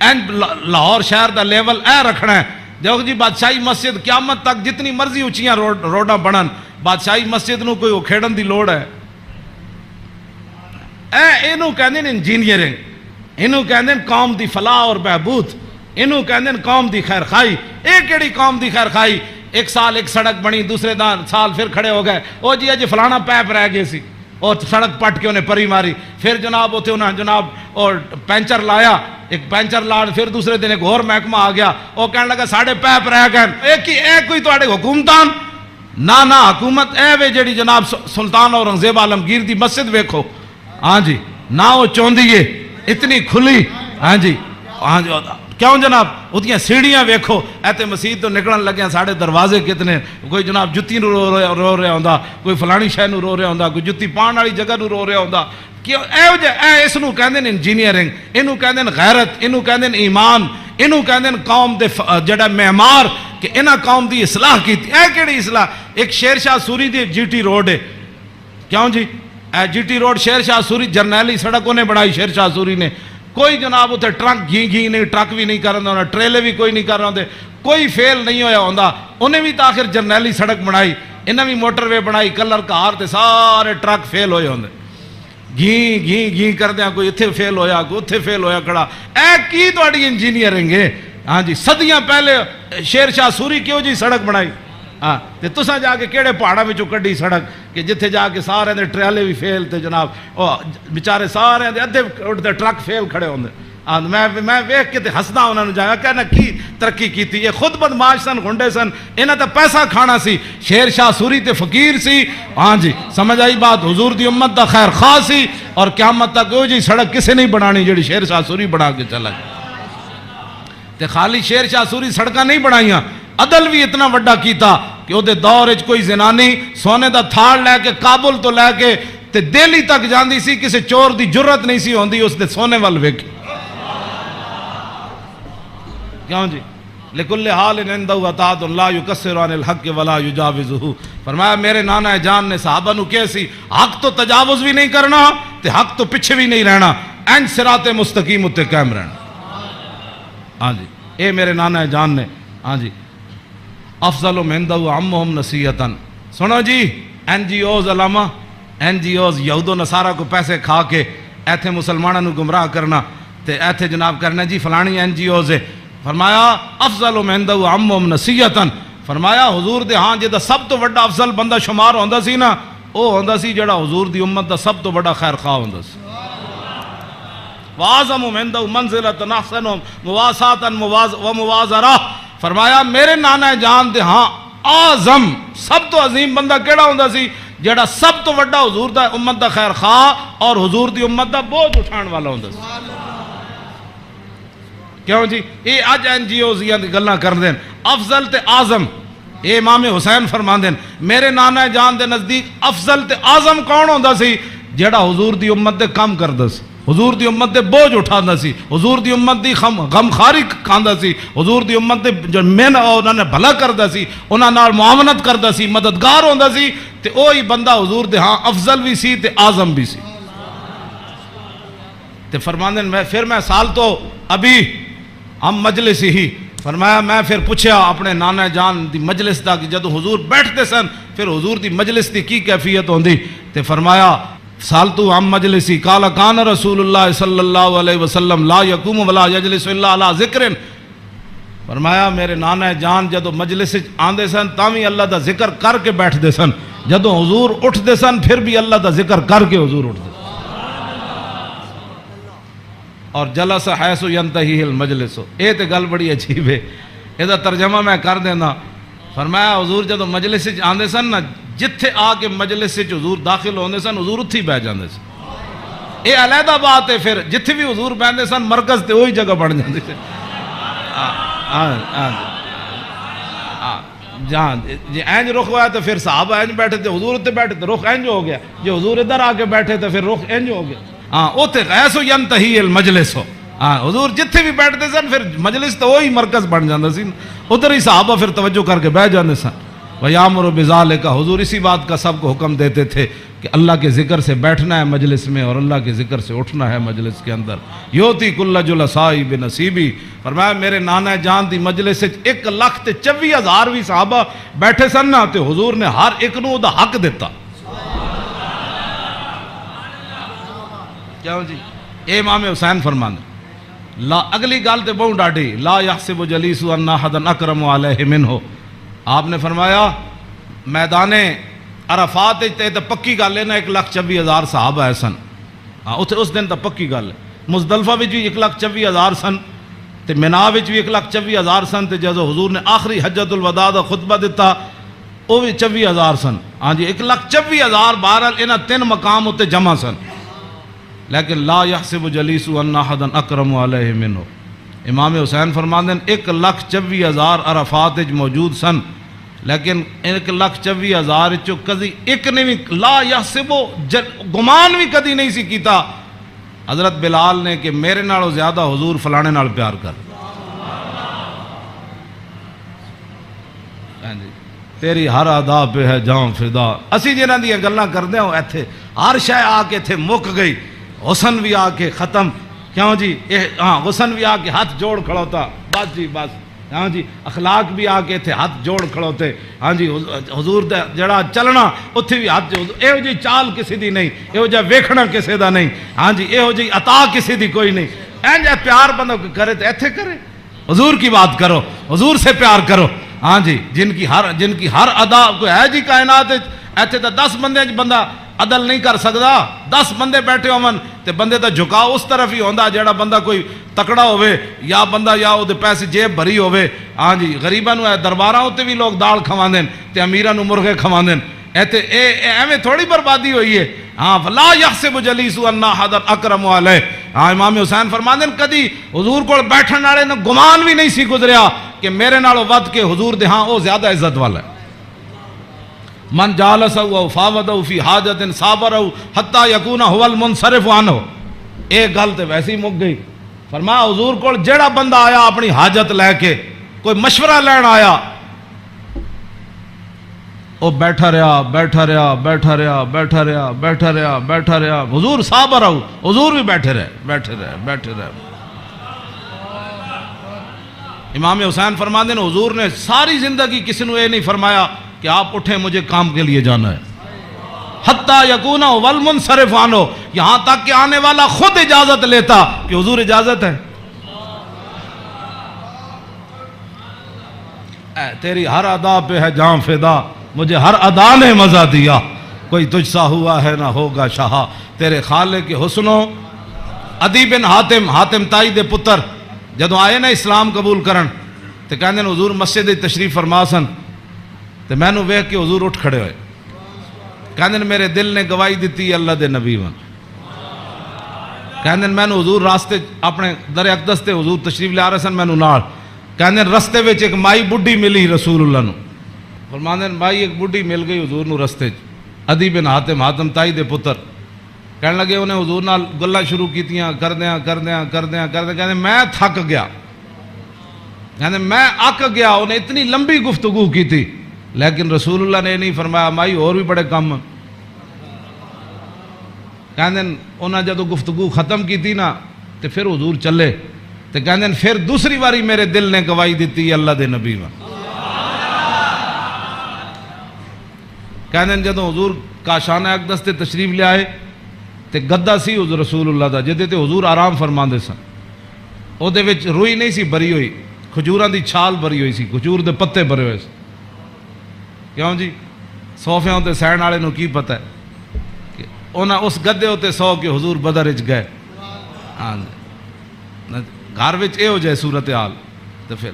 انج لاہور شہر دا لیول اے رکھنا ہے۔ دیکھو جی بادشاہی مسجد قیامت تک جتنی مرضی اونچیاں روڈاں بنن، بادشاہی مسجد نوں کوئی اکھیڑن دی لوڑ ہے؟ اینوں کہندے نے انجینئرنگ، اینوں کہندے نے قوم دی فلاح اور بہبود، اینوں کہندے نے قوم دی خیر خائی۔ اے کیڑی قوم دی خیر خائی؟ ایک سال ایک سڑک بنی، دوسرے سال پھر کھڑے ہو گئے، او جی اج فلانا پیپ رہ گئے سی، اور سڑک پٹ کے انہیں پری ماری، پھر جناب اتنے انہیں جناب اور پینچر لایا، ایک پینچر لا، پھر دوسرے دن ایک اور محکمہ آ گیا، وہ کہنے لگا ساڑھے پیپ رہ گئے۔ اے کوئی تواڈے حکومتان؟ نہ حکومت اے وے جڑی جناب سلطان اورنگزیب عالمگیر دی مسجد ویکھو، ہاں جی نہ وہ چوندی ہے اتنی کھلی، ہاں جی کیوں جناب اتنی سیڑھیاں ویکھو، ایتے مسجد تو نکلن لگے ساڑھے دروازے کتنے، کوئی جناب جتی نو رو رہا ہوندا، کوئی فلانی شے نو رو رہا ہوندا، کوئی جتی پان والی جگہ نو رو رہا ہوندا۔ کیوں اس نو کہندے نے انجینئرنگ، اینو کہندے نے غیرت، اینو کہندے نے ایمان، اینو کہندے نے قوم دے جڑا معمار کہ انہاں قوم دی اصلاح کیتی۔ اے کیڑی اصلاح؟ ایک شیر شاہ سوری دی جی ٹی روڈ ہے، کیوں جی اے جی ٹی روڈ شیر شاہ سوری جرنیلی سڑک انہیں بنائی شیر شاہ سوری نے، کوئی جناب اتنے ٹرک گھی نہیں، ٹرک بھی نہیں کر رہا ہوں، ٹریلے بھی کوئی نہیں کر رہا ہوں، کوئی فیل نہیں ہویا ہوندا۔ انہیں بھی تاخر جرنیلی سڑک بنائی، انہیں بھی موٹر وے بنائی، کلر کار تے سارے ٹرک فیل ہوئے ہوندے، گھی کر دیا، کوئی اتھے فیل ہویا، کوئی اتھے فیل ہویا کھڑا۔ اے کی تواڈی انجینئرنگ ہے؟ ہاں جی صدیاں پہلے شیر شاہ سوری کیوں جی سڑک بنائی؟ ہاں تے تساں جا کے کیڑے پہاڑاں وچوں کڈی سڑک کہ جتھے جا کے سارے دے ٹریلے بھی فیل تے جناب او بیچارے سارے دے ادھے اٹھتے ٹرک فیل کھڑے ہوندے۔ میں ویکھ کے تے ہسدا انہاں نوں جایا کہنا کی ترقی کیتی، یہ خود بدماش سن، گنڈے سن، انہاں تے پیسہ کھانا سی۔ شیر شاہ سوری تے فقیر سی، ہاں جی سمجھ آئی بات، حضور دی امت دا خیر خواہ سی، اور قیامت تک او جی سڑک کسے نہیں بنانی جڑی شیر شاہ سوری بنا کے چلا گیا۔ تے خالی شیر شاہ سوری سڑکاں نہیں بنائیاں، عدل بھی اتنا وڈا کیتا کہ وہ دور وچ کوئی زنانی سونے دا تھاڑ لے کے کابل تو لے کے تے دہلی تک جاندی سی، کسی چور دی جرت نہیں سی ہوندی اس دے سونے وال ویکھے۔ کیوں جی لکل حال عندہ اطاعت لا یکسر عن الحق ولا یجاوزہ. فرمایا میرے نانا جان نے صحابہ نو کیسی حق تو تجاوز بھی نہیں کرنا تے حق تو پیچھے بھی نہیں رہنا, این صراط مستقیم اتے قائم رہنا. ہاں جی اے میرے نانا جان نے. ہاں جی افضل عندہ عمہم نصیحتاً. سنو جی این جی اوز علامہ این جی اوز یہود و نصارہ کو پیسے کھا کے ایتھے مسلمانوں نو گمراہ کرنا تے ایتھے جناب کرنا جی فلانی این جی اوز ہے. فرمایا افضل عندہ عمہم نصیحتاً. فرمایا حضور دے ہاں جے دا سب تو بڑا افضل بندہ شمار ہوندا سی نا او ہوندا سی جڑا حضور دی امت دا سب تو بڑا خیر خواہ ہوندا سی. وَأَعْظَمُ عِندَهُ مَنزِلَةً أَحْسَنُهُمْ مُوَاسَاةً وَمُوَازَرَةً. فرمایا میرے نانا جان دے ہاں اعظم سب تو عظیم بندہ کیڑا ہوندا سی جڑا سب تو بڑا حضور دا امت دا خیر خواہ اور حضور دی امت دا بوجھ اٹھان والا ہوندا سی. کیوں جی یہ اج این جی اوز دی گلاں کر دین افضل تے اعظم. اے امام حسین فرما دین میرے نانا جان دے نزدیک افضل تے اعظم کون ہوندا سی جڑا حضور دی امت دے کام کردا سی, حضور دی امت دے بوجھ اٹھاندا سی, حضور دی امت دی غمخاری کھاندا سی, حضور دی امت دے جو مین انہاں نے بھلا کردا سی, انہاں نال معاونت کردا سی, مددگار ہوندا سی. تے اوہی بندہ حضور دے ہاں افضل بھی سی تے اعظم بھی سی. تے فرماندے میں پھر میں سال تو ابھی ہم مجلس ہی. فرمایا میں پھر پوچھا اپنے نانا جان دی مجلس دا کہ جدو حضور بیٹھتے سن پھر حضور دی مجلس دی کی کیفیت ہوندی. تے فرمایا سالتو ہم مجلسی قال کان رسول اللہ صلی اللہ علیہ وسلم لا یقوم ولا یجلس الا علی ذکر. فرمایا میرے نانا جان جدو مجلس آندے سن تاوی اللہ دا ذکر کر کے بیٹھ دے سن, جدو حضور اٹھ دے سن پھر بھی اللہ دا ذکر کر کے حضور اٹھ دے. اور جلس حیث ینتہی المجلس. اے تے گل بڑی عجیب ہے, اے دا ترجمہ میں کر دینا. فرمایا حضور جدو مجلس آندے سن نا جتھے آ کے مجلس حضور داخل ہوندے سن حضور اتھی بیٹھ جاندے سن. اے علیحدہ بات ہے پھر جتھے بھی حضور بیٹھتے سن مرکز تے وہی جگہ بن جاندی سی. جہاں جی اینج رخ ہوا تو پھر صحابہ اینج بیٹھے تھے, حضور اتنے بیٹھے تو رخ اینج ہو گیا, جو حضور ادھر آ کے بیٹھے تھے پھر رخ اینج ہو گیا. ہاں اوتے غیث ینتہی المجلس ہو. ہاں حضور جتھے بھی بیٹھتے سن پھر مجلس تو وہی مرکز بن جاتا سی, ادھر ہی صحابہ پھر توجہ کر کے بیٹھ جاتے سن. وَيَأْمُرُ بِذَلِكَ. حضور اسی بات کا سب کو حکم دیتے تھے کہ اللہ کے ذکر سے بیٹھنا ہے مجلس میں اور اللہ کے ذکر سے اٹھنا ہے مجلس کے اندر. یوتی کل جلسائی بنصیبی. فرمایا میرے نانا جان دی مجلس 1,24,000 بھی صحابہ بیٹھے سن نا تے حضور نے ہر ایک نو دا حق دیتا. کیوں جی اے امام حسین فرمانے لا اگلی گل تے بہت ڈاڈی لا یحسب جلیس ان احد اکرم علیہ منہ. آپ نے فرمایا میدان عرفات تے پکی گل ہے نا 1,24,000 صحابہ ہے سن. ہاں اس دن تو پکی گل ہے. مزدلفہ وچ بھی 1,24,000 سن تے مینا وچ بھی 1,24,000 سن تے جدو حضور نے آخری حجۃ الوداع دا خطبہ دیتا وہ بھی 24,000 سن. ہاں جی 1,24,000 بہرحال انہاں 3 مقام اتنے جمع سن. لیکن لا یحسب جلیس ان احد اکرم علیہ منہ. امام حسین فرماندے ہیں 1,24,000 عرفات وچ موجود سن لیکن 1,24,000 چو کدی ایک نے بھی لا یحسب گمان بھی کدی نہیں سی کیتا حضرت بلال نے کہ میرے نالوں زیادہ حضور فلانے نال پیار کر. تیری ہر ادا پہ ہے جاں فدا. اسی جنہاں دی گلاں کردے ہوں ایتھے ہر شے آ کے ایتھے مک گئی. حسن بھی آ کے ختم. کیوں جی ہاں حسن بھی آ کے ہاتھ جوڑ کھڑوتا بس جی بس. ہاں جی اخلاق بھی آ کے تھے ہاتھ جوڑ کھڑوتے. ہاں جی حضور دا جڑا چلنا اتھے بھی ہاتھ یہو جی چال کسی دی نہیں, یہو جا ویکھنا کسی دا نہیں. ہاں جی یہو جی عطا کسی دی کوئی نہیں. این جا پیار بندہ کرے تو ایتھے کرے. حضور کی بات کرو, حضور سے پیار کرو. ہاں جی جن کی ہر ادا کوئی ہے جی کائنات ایتھے تو 10 بندے بندہ عدل نہیں کر سکتا. 10 بندے بیٹھے ہون تے بندے دا جھکاؤ اس طرف ہی ہوندا جیڑا بندہ کوئی تکڑا ہوئے یا بندہ یا او دے پیسے جیب بھری ہوئے. ہاں جی غریباں نو درباراں تے بھی لوگ دال کھواندے تے امیراں نو مرغے کھواندے. ایتھے ایویں تھوڑی بربادی ہوئی ہے. ہاں فلا یحسب جلیس ان احد اکرم علیہ. ہاں امام حسین فرماندے کدی حضور کول بیٹھن والے نو گمان بھی نہیں سی گزریا کہ میرے نالوں ود کے حضور دے ہاں او زیادہ عزت والا ہے. من جالسہ و فاوضہ فی حاجت صابرہ حتی یکون هو المنصرف عنہ. ایک گل تے ویسے ہی مک گئی. فرمایا حضور کول جیڑا بندہ آیا اپنی حاجت لے کے کوئی مشورہ لین آیا وہ بیٹھا رہا بیٹھا رہا بیٹھا رہا بیٹھا رہا بیٹھا رہا بیٹھا رہا، حضور صحابہ رہو، حضور بھی بیٹھے رہے بیٹھے رہے بیٹھے رہے۔ امام حسین فرماتے ہیں حضور نے ساری زندگی کسی نے یہ نہیں فرمایا کہ آپ اٹھیں مجھے کام کے لیے جانا ہے، حتیٰ یکون والمنصرف عنہ، یہاں تک کہ آنے والا خود اجازت لیتا کہ حضور اجازت ہے۔ اے تیری ہر ادا پہ ہے جان فدا، مجھے ہر ادا نے مزہ دیا، کوئی تجھ سا ہوا ہے نہ ہوگا شاہ، تیرے خالق کے حسنوں۔ عدی بن حاتم تائی دے پتر جدوں آئے نا اسلام قبول کرن تے کہندے نے حضور مسجد تشریف فرما سن تے میں نو ویکھ کے حضور اٹھ کھڑے ہوئے، کہندے نے میرے دل نے گواہی دیتی اللہ دے نبی ون، کہندے میں نو حضور راستے اپنے در اقدس تے حضور تشریف لے آ رہے سن، میں نو نال کہندے رستے وچ ایک مائی بڈھی ملی رسول اللہ نو، فرماندے بھائی ایک بڈھی مل گئی حضور نو رستے عدی بن حاتم تائی دے پتر، کہنے لگے انہیں حضور نال گلاں شروع کیتیاں کردیاں کہنے میں تھک گیا، کہنے میں اک گیا، انہیں اتنی لمبی گفتگو کی تھی لیکن رسول اللہ نے نہیں فرمایا مائی اور بھی بڑے کم، کہنے انہیں جدو گفتگو ختم کی تھی نا تو پھر حضور چلے تو کہنے پھر دوسری باری میرے دل نے گواہی دیتی اللہ دے نبی میں، کہنے جدو حضور کاشانہ اقدس تے تشریف لے آئے تے گدا سی حضور رسول اللہ دا جدے تے حضور آرام فرماندے سن، او دے وچ روئی نہیں سی بری ہوئی، کھجوراں دی چھال بری ہوئی سی، کھجور دے پتے بھرے ہوئے سی، کیوں جی صوفیاں تے سہن والے نو کی پتہ ہے کہ انہاں اس گدے تے سو کے حضور بدر وچ گئے، ہاں گھر وچ اے ہو جائے صورتحال تے پھر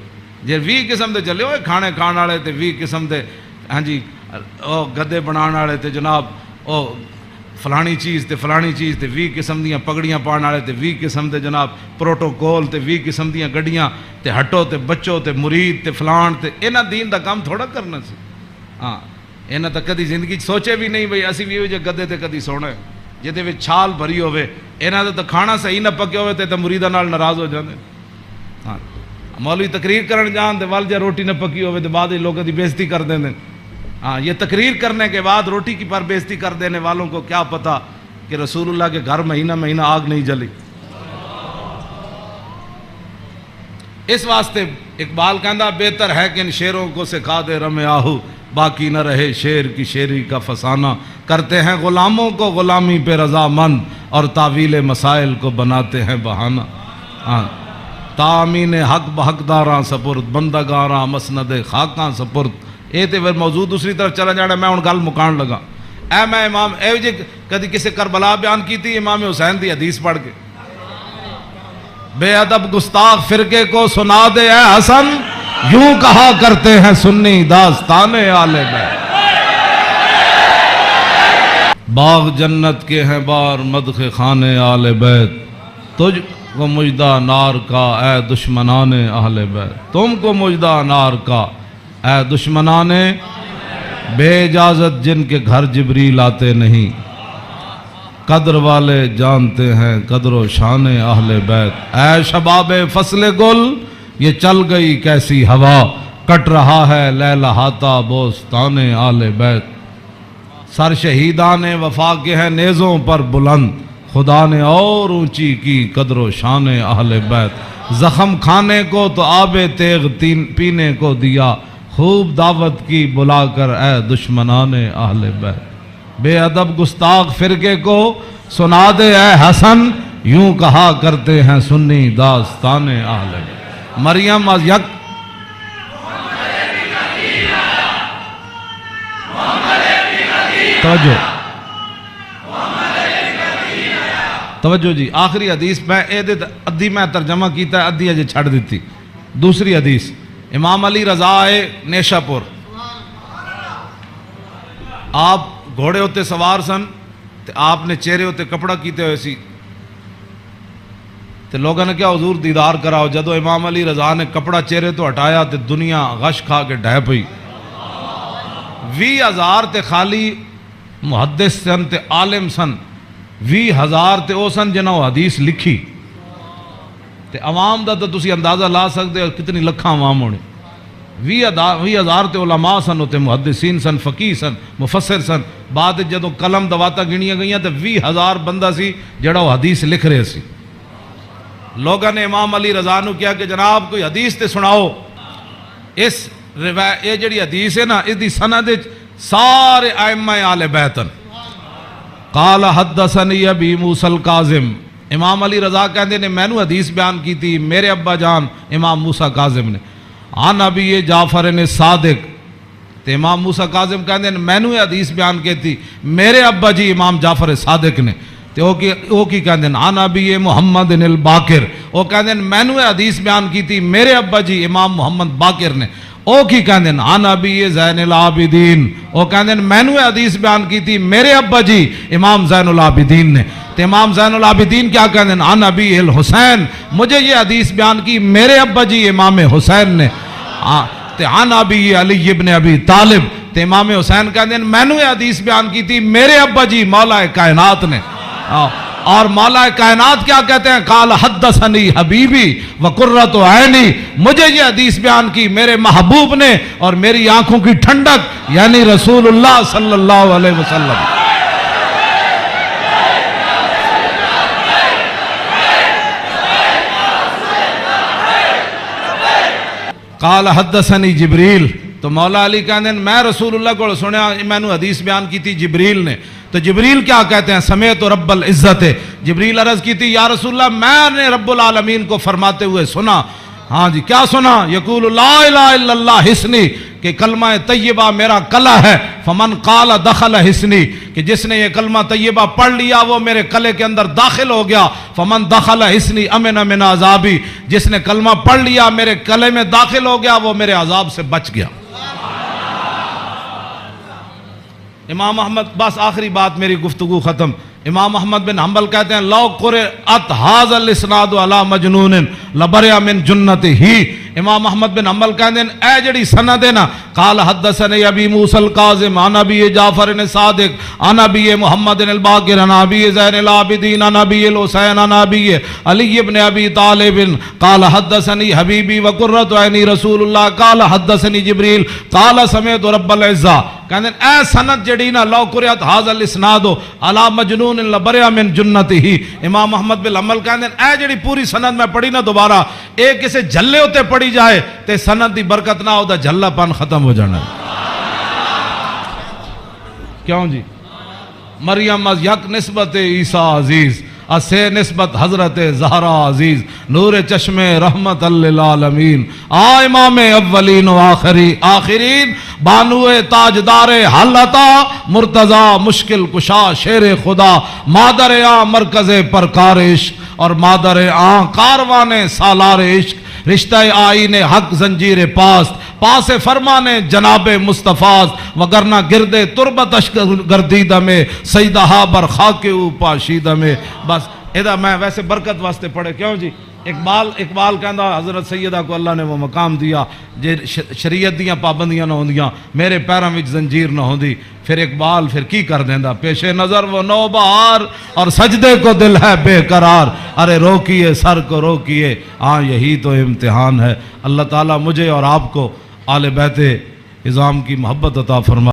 جے 20 قسم دے چلے ہوئے کھانے کھان والے تے 20 قسم دے ہاں جی او گدے بنان والے تے جناب او فلانی چیز تے 20 قسم دیاں پگڑیاں پان والے تے 20 قسم دے جناب پروٹوکول تے 20 قسم دیاں گڈیاں تے ہٹو تے بچو تے مرید تے فلان تے انہاں دین دا کام تھوڑا کرنا سی، ہاں انہاں تا کدی زندگی سوچے بھی نہیں بھئی اسی بھی جے گدے تے کدی سونا ہے جہدے وچ چھال بھری ہوے، انہاں دا تے کھانا صحیح نہ پکے ہوے تے مریداں نال ناراض ہو جاندے، ہاں مولوی تقریر کرن جان تے ول جے روٹی نہ پکی ہوے تے بعد وچ لوکاں دی بےزتی کر دیندے، ہاں یہ تقریر کرنے کے بعد روٹی کی پر بےزتی کر دینے والوں کو کیا پتا کہ رسول اللہ کے گھر مہینہ آگ نہیں جلی۔ اس واسطے اقبال کہندہ بہتر ہے کہ ان شیروں کو سکھا دے رم آہو، باقی نہ رہے شیر کی شیری کا فسانہ، کرتے ہیں غلاموں کو غلامی پہ رضا مند اور تعویل مسائل کو بناتے ہیں بہانہ، ہاں تامین حق بحقداراں سپرد بندگاراں مسند خاکاں سپرد۔ یہ تو موضوع دوسری طرف چلا جانا، میں ان گل مکان لگا، اے میں امام اے جی کدی کسی کربلا بیان کی تھی امام حسین دی حدیث پڑھ کے، بے ادب گستاخ فرقے کو سنا دے اے حسن، یوں کہا کرتے ہیں سنی داستان آل بیت، باغ جنت کے ہیں بار مدخ خانے آل بیت، تجھ کو مجدہ نار کا اے دشمنان اہل بیت، تم کو مجدہ نار کا اے دشمنان بے اجازت جن کے گھر جبریل آتے نہیں، قدر والے جانتے ہیں قدر و شان اہل بیت، اے شباب فصل گل یہ چل گئی کیسی ہوا، کٹ رہا ہے لہلہاتا بوستان اہل بیت، سر شہیدان وفا کے ہیں نیزوں پر بلند، خدا نے اور اونچی کی قدر و شان اہل بیت، زخم کھانے کو تو آب تیغ پینے کو دیا، خوب دعوت کی بلا کر اے دشمنان اہل بیت، بے ادب گستاخ فرقے کو سنا دے اے حسن، یوں کہا کرتے ہیں سنی داستان اہل بیت۔ مریم از یک توجہ جی، آخری حدیث میں ادھی میں ترجمہ کیتا ہے، ادھی اجے چھڑ دیتی، دوسری حدیث امام علی رضا آئے نیشہ پور، آپ گھوڑے ہوتے سوار سن تے آپ نے چہرے ہوتے کپڑا کیتے ہوئے سی تے لوگوں نے کیا حضور دیدار کراؤ، جدو امام علی رضا نے کپڑا چہرے تو ہٹایا تے دنیا غش کھا کے ڈھہ پئی، 20,000 تے خالی محدث سن تے عالم سن، 20,000 تے او سن جنہوں حدیث لکھی تے عوام دا تو تسی اندازہ لا سکتے ہو کتنی لکھاں عوام ہونے، 20,000 تے علماء سن، تے محدثین سن، فقیہ سن، مفسر سن. بعد جدوں قلم دواتا گنیاں گئیاں تے 20,000 بندہ سی جڑا وہ حدیث لکھ رہے سی. لوگوں نے امام علی رضا نو کیا کہ جناب کوئی حدیث تے سناؤ. اس یہ جڑی حدیث ہے نا، اس دی سند سارے ائمہ آل بیت. قال حدثنی ابی موسیٰ الکاظم. امام علی رضا کہندے نے مینوں حدیث بیان کی تھی میرے ابا جان امام موسیٰ کاظم نے. عن ابی جعفر نے صادق. تے امام موسیٰ کاظم کہندے نے مینوں حدیث بیان کی تھی میرے ابا جی امام جعفر صادق نے. تے او کی کہندے نے عن ابی محمد الباقر. او کہندے نے مینوں حدیث بیان کی تھی میرے ابا جی امام محمد باقر نے. او کی کہندے نے عن ابی زین العابدین. او کہندے نے مینوں حدیث بیان کی تھی میرے ابا جی امام زین العابدین نے. تے امام زین العابدین کیا کہندے ہیں عن ابی الحسین. مجھے یہ حدیث بیان کی میرے ابا جی امام حسین نے. تے عن ابی علی ابن ابی طالب. تے امام حسین کہندے ہیں میں نے یہ حدیث بیان کی تھی میرے ابا جی مولا کائنات نے. اور مولا کائنات کیا کہتے ہیں؟ قال حدثنی حبیبی وقرۃ عینی. مجھے یہ حدیث بیان کی میرے محبوب نے اور میری آنکھوں کی ٹھنڈک یعنی رسول اللہ صلی اللہ علیہ وسلم. قال حدثنی جبریل. تو مولا علی کہتے ہیں میں رسول اللہ کو سنیا میں نے حدیث بیان کی تھی جبریل نے. تو جبریل کیا کہتے ہیں؟ سمیت رب العزت. جبریل عرض کی تھی یا رسول اللہ میں نے رب العالمین کو فرماتے ہوئے سنا. ہاں جی کیا سنا؟ یقول لا الہ الا اللہ حسنی، کہ کلمہ طیبہ میرا کلا ہے. فمن قال دخل حسنی، کہ جس نے یہ کلمہ طیبہ پڑھ لیا وہ میرے کلے کے اندر داخل ہو گیا. فمن دخل حسنی امن من عذابی، جس نے کلمہ پڑھ لیا میرے کلے میں داخل ہو گیا وہ میرے عذاب سے بچ گیا. امام احمد، بس آخری بات میری گفتگو ختم. امام احمد بن حنبل کہتے ہیں لو قرأت ھذا الاسناد علی مجنون لبرئ من جنتہ. امام احمد بن حنبل کہتے ہیں اے جڑی سند ہے نا، قال حدثنی ابی موسیٰ الکاظم عن ابی جعفر صادق عن ابی محمد الباقر عن ابی زین العابدین عن ابی الحسین عن ابی علی ابن ابی طالب قال حدثنی حبیبی وقرۃ عینی رسول اللہ قال حدثنی جبریل قال سمعت رب العزہ. کہتے ہیں اے سند جڑی نا لو قرأت ھذا الاسناد علی مجنون لبرئ من جنتہ. امام احمد بن حنبل کہتے ہیں اے جڑی پوری سند میں پڑھی نا دوبارہ ایک کسے جھلے ہوتے پڑھی جائے تے سند دی برکت نہ ہو دا جھلا پن ختم ہو جانا. کیوں جی؟ مریم از یک نسبت عیسیٰ عزیز، اسے نسبت حضرت زہرا عزیز، نور چشم رحمت للعالمین، امام اولین و آخرین، بانو تاجدار حلتا، مرتضی مشکل کشا شیر خدا، مادر آں مرکز پرکار عشق اور مادر آں کاروان سالار عشق، رشتہ آئین حق زنجیر پاس فرمان جناب مصطفیٰ، وگرنہ گردے تربتش گردیدہ میں سیدہا برخاک او پاشیدہ میں. بس ادھا میں ویسے برکت واسطے پڑھے. کیوں جی؟ اقبال کہندا حضرت سیدہ کو اللہ نے وہ مقام دیا جے شریعت دیاں پابندیاں نہ ہوندیاں میرے پیراں وچ زنجیر نہ ہوندی. پھر اقبال پھر کی کر دیندا؟ پیش نظر وہ نو بہار اور سجدے کو دل ہے بے قرار، ارے روکیے سر کو روکیے، ہاں یہی تو امتحان ہے. اللہ تعالیٰ مجھے اور آپ کو آل بیت اعظام کی محبت عطا فرما.